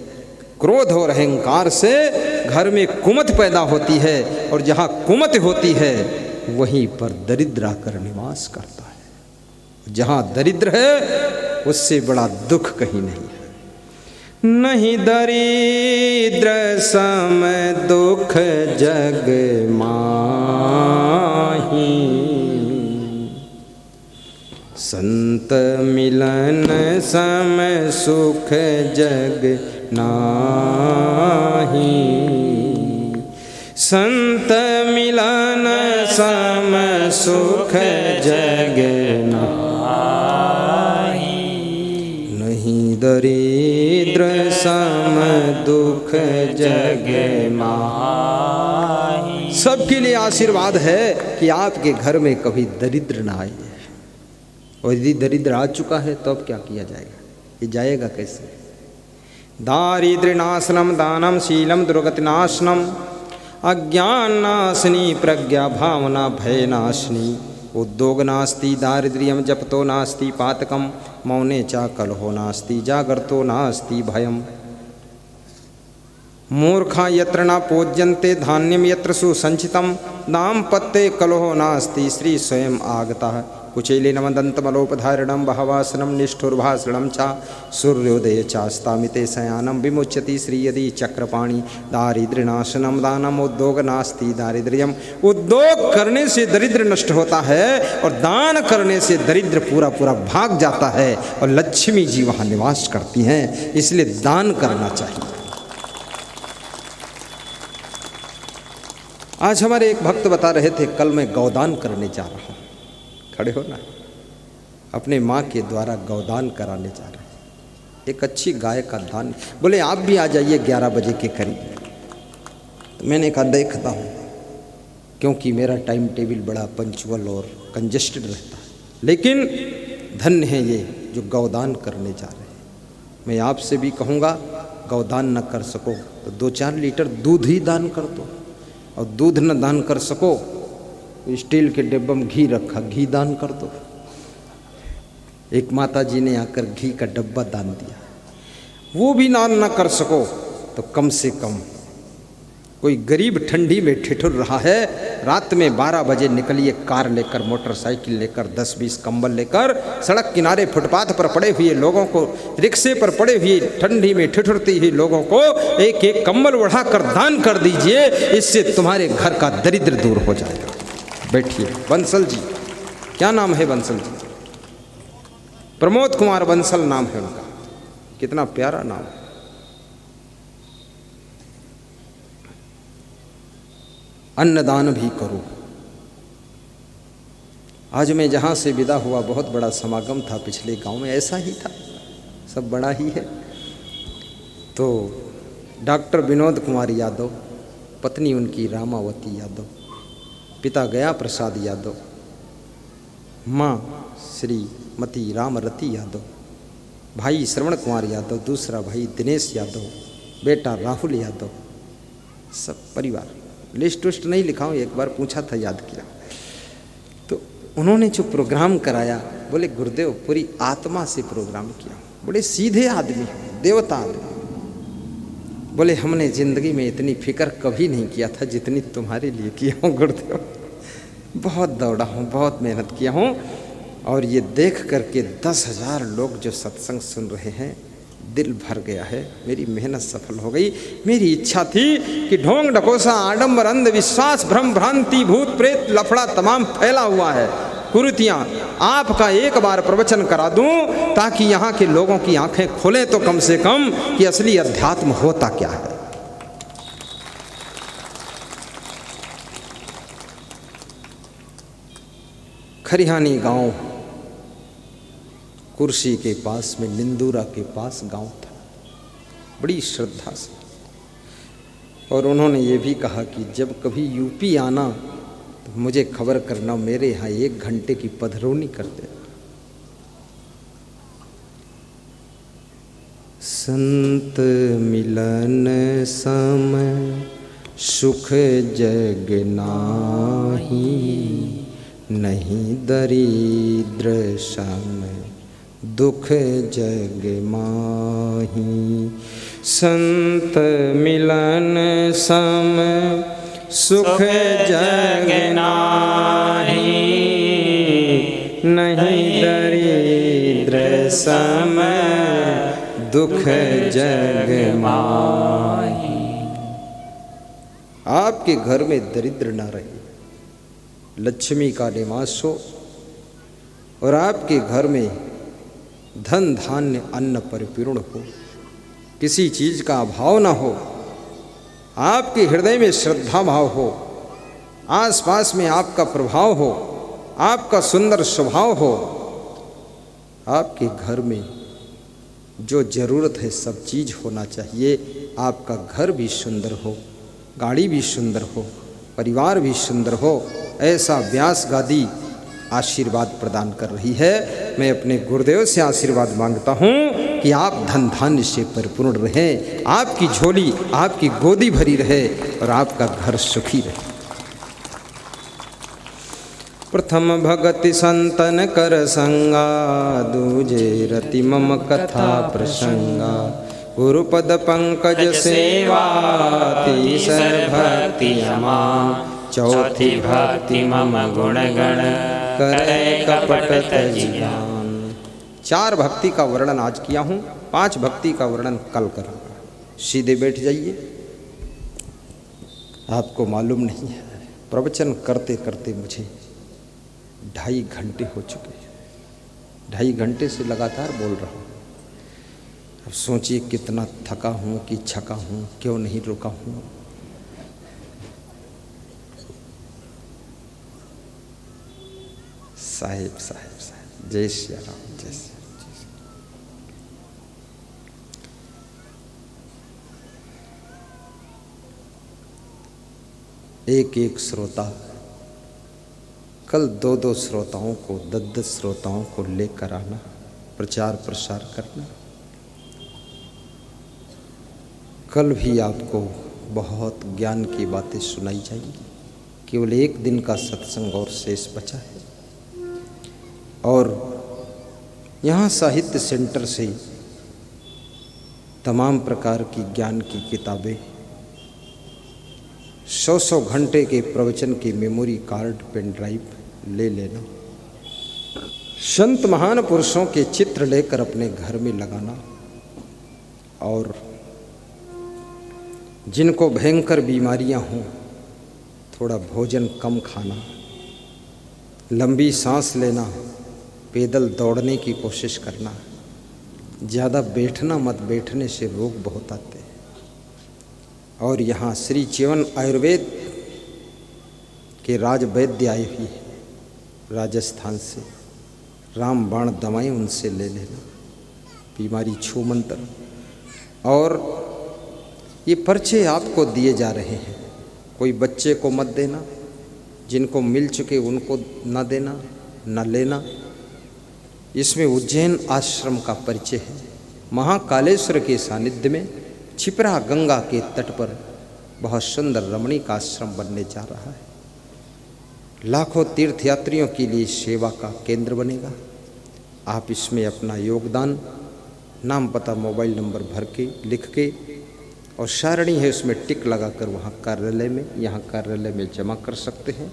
क्रोध और अहंकार से घर में कुमत पैदा होती है, और जहाँ कुमत होती है वहीं पर दरिद्र आकर निवास करता है। जहाँ दरिद्र है उससे बड़ा दुख कहीं नहीं है। नहीं दरिद्र सम दुख जग माही, संत मिलन सम सुख जग नाही। संत मिलन सम सुख जग नाही, नहीं दरिद्र सम दुख जग माही। सबके लिए आशीर्वाद है कि आपके घर में कभी दरिद्र ना आए, और यदि दरिद्र आ चुका है तो अब क्या किया जाएगा? ये जाएगा कैसे? दारिद्र्यनाशनम दानम शीलम दुर्गतिनाशनम, अज्ञाननाशिनी प्रज्ञा भावना भयनाशिनी, उद्योग नास्ति दारिद्र्यम जपतो नास्ति पातकम, मौने चा कलहो नास्ति जागरतो नास्ति भयम। मूर्खा यत्र न पूज्यन्ते धान्यम यत्र सुसंचितम नाम पत्ते कलहो नास्ति श्री स्वयं आगता। कुचैलेन दन्तमलोपधारिणं बहवासनं निष्ठुर्भाषणं च सूर्योदय चास्तामिते शयानं विमुच्यति श्री यदि चक्रपाणि। दारिद्र्यनाशनम दानम उद्योग नास्ति दारिद्र्यम। उद्योग करने से दरिद्र नष्ट होता है और दान करने से दरिद्र पूरा पूरा भाग जाता है और लक्ष्मी जी वहाँ निवास करती हैं, इसलिए दान करना चाहिए। आज हमारे एक भक्त बता रहे थे, कल मैं गौदान करने जा रहा हूँ। खड़े हो ना, अपने माँ के द्वारा गौदान कराने जा रहे हैं, एक अच्छी गाय का दान। बोले आप भी आ जाइए 11 बजे के करीब। तो मैंने कहा देखता हूँ, क्योंकि मेरा टाइम टेबल बड़ा पंचुअल और कंजेस्टेड रहता है, लेकिन धन्य है ये जो गौदान करने जा रहे हैं। मैं आपसे भी कहूँगा, गौदान न कर सको तो 2-4 लीटर दूध ही दान कर दो, और दूध न दान कर सको स्टील के डिब्बे में घी रखा, घी दान कर दो। एक माता जी ने आकर घी का डब्बा दान दिया। वो भी दान न कर सको तो कम से कम कोई गरीब ठंडी में ठिठुर रहा है, रात में 12 बजे निकलिए कार लेकर, मोटरसाइकिल लेकर, 10-20 कंबल लेकर, सड़क किनारे फुटपाथ पर पड़े हुए लोगों को, रिक्शे पर पड़े हुए ठंडी में ठिठुरती हुई लोगों को एक एक कंबल उड़ाकर दान कर दीजिए। इससे तुम्हारे घर का दरिद्र दूर हो जाएगा। बैठिए। बंसल जी, क्या नाम है बंसल जी? प्रमोद कुमार बंसल नाम है उनका। कितना प्यारा नाम है। अन्नदान भी करो। आज मैं जहाँ से विदा हुआ, बहुत बड़ा समागम था पिछले गांव में, ऐसा ही था, सब बड़ा ही है। तो डॉक्टर विनोद कुमार यादव, पत्नी उनकी रामावती यादव, पिता गया प्रसाद यादव, माँ श्रीमती रामरती यादव, भाई श्रवण कुमार यादव, दूसरा भाई दिनेश यादव, बेटा राहुल यादव, सब परिवार। लिस्ट विस्ट नहीं लिखा हूँ, एक बार पूछा था, याद किया। तो उन्होंने जो प्रोग्राम कराया, बोले गुरुदेव पूरी आत्मा से प्रोग्राम किया, बड़े सीधे आदमी, देवता आदमी। बोले हमने ज़िंदगी में इतनी फिक्र कभी नहीं किया था जितनी तुम्हारे लिए किया हूँ गुरुदेव। बहुत दौड़ा हूँ, बहुत मेहनत किया हूँ, और ये देख करके 10,000 लोग जो सत्संग सुन रहे हैं, दिल भर गया है। मेरी मेहनत सफल हो गई। मेरी इच्छा थी कि ढोंग ढकोसा, आडंबर, अंधविश्वास, भ्रम भ्रांति, भूत प्रेत, लफड़ा तमाम फैला हुआ है, कुरीतियाँ, आपका एक बार प्रवचन करा दूं ताकि यहाँ के लोगों की आंखें खोलें तो कम से कम कि असली अध्यात्म होता क्या है। खरिहानी गांव कुर्सी के पास में, निंदूरा के पास गांव था, बड़ी श्रद्धा से। और उन्होंने ये भी कहा कि जब कभी यूपी आना तो मुझे खबर करना, मेरे यहाँ 1 घंटे की पधरौनी कर देना। संत मिलन सम सुख जग नाही, नहीं दरिद्र सम दुख जग माही। संत मिलन सम सुख जग नाही, नहीं दरिद्र सम दुख जग माही। आपके घर में दरिद्र ना रहे, लक्ष्मी का निवास हो, और आपके घर में धन धान्य अन्न परिपूर्ण हो, किसी चीज का अभाव ना हो, आपके हृदय में श्रद्धा भाव हो, आसपास में आपका प्रभाव हो, आपका सुंदर स्वभाव हो, आपके घर में जो जरूरत है सब चीज होना चाहिए। आपका घर भी सुंदर हो, गाड़ी भी सुंदर हो, परिवार भी सुंदर हो, ऐसा व्यास गादी आशीर्वाद प्रदान कर रही है। मैं अपने गुरुदेव से आशीर्वाद मांगता हूँ कि आप धन धान्य से परिपूर्ण रहें, आपकी झोली, आपकी गोदी भरी रहे और आपका घर सुखी रहे। प्रथम भगति संतन कर संगा, दूजे रति मम कथा प्रसंगा। गुरुपद पंकज सेवा तीसर भक्ति हमा, चौथी भक्ति मम गुण गण करे कपट तजियान। 4 भक्ति का वर्णन आज किया हूँ, 5 भक्ति का वर्णन कल करूँगा। सीधे बैठ जाइए। आपको मालूम नहीं है, प्रवचन करते करते मुझे 2.5 घंटे हो चुके हैं। 2.5 घंटे से लगातार बोल रहा हूँ। अब सोचिए कितना थका हूँ कि छका हूँ, क्यों नहीं रुका हूँ। साहिब साहिब साहिब, जय श्री राम, जय श्री राम। एक एक श्रोता, कल 2-2 श्रोताओं को, 10-10 श्रोताओं को लेकर आना, प्रचार प्रसार करना। कल भी आपको बहुत ज्ञान की बातें सुनाई जाएंगी। केवल 1 दिन का सत्संग और शेष बचा है। और यहाँ साहित्य सेंटर से तमाम प्रकार की ज्ञान की किताबें, 100 घंटे के प्रवचन की मेमोरी कार्ड, पेन ड्राइव ले लेना। संत महान पुरुषों के चित्र लेकर अपने घर में लगाना। और जिनको भयंकर बीमारियां हों, थोड़ा भोजन कम खाना, लंबी सांस लेना, पैदल दौड़ने की कोशिश करना। ज़्यादा बैठना मत, बैठने से रोग बहुत आते हैं। और यहाँ श्री जीवन आयुर्वेद के राज वैद्य आए हुए हैं राजस्थान से, रामबाण दवाएं उनसे ले लेना, बीमारी छू मंत्र। और ये पर्चे आपको दिए जा रहे हैं, कोई बच्चे को मत देना, जिनको मिल चुके उनको न देना, न लेना। इसमें उज्जैन आश्रम का परिचय है। महाकालेश्वर के सानिध्य में छिपरा गंगा के तट पर बहुत सुंदर रमणीक आश्रम बनने जा रहा है। लाखों तीर्थयात्रियों के लिए सेवा का केंद्र बनेगा। आप इसमें अपना योगदान, नाम पता मोबाइल नंबर भर के लिख के, और सारणी है उसमें टिक लगाकर वहाँ कार्यालय में, यहाँ कार्यालय में जमा कर सकते हैं।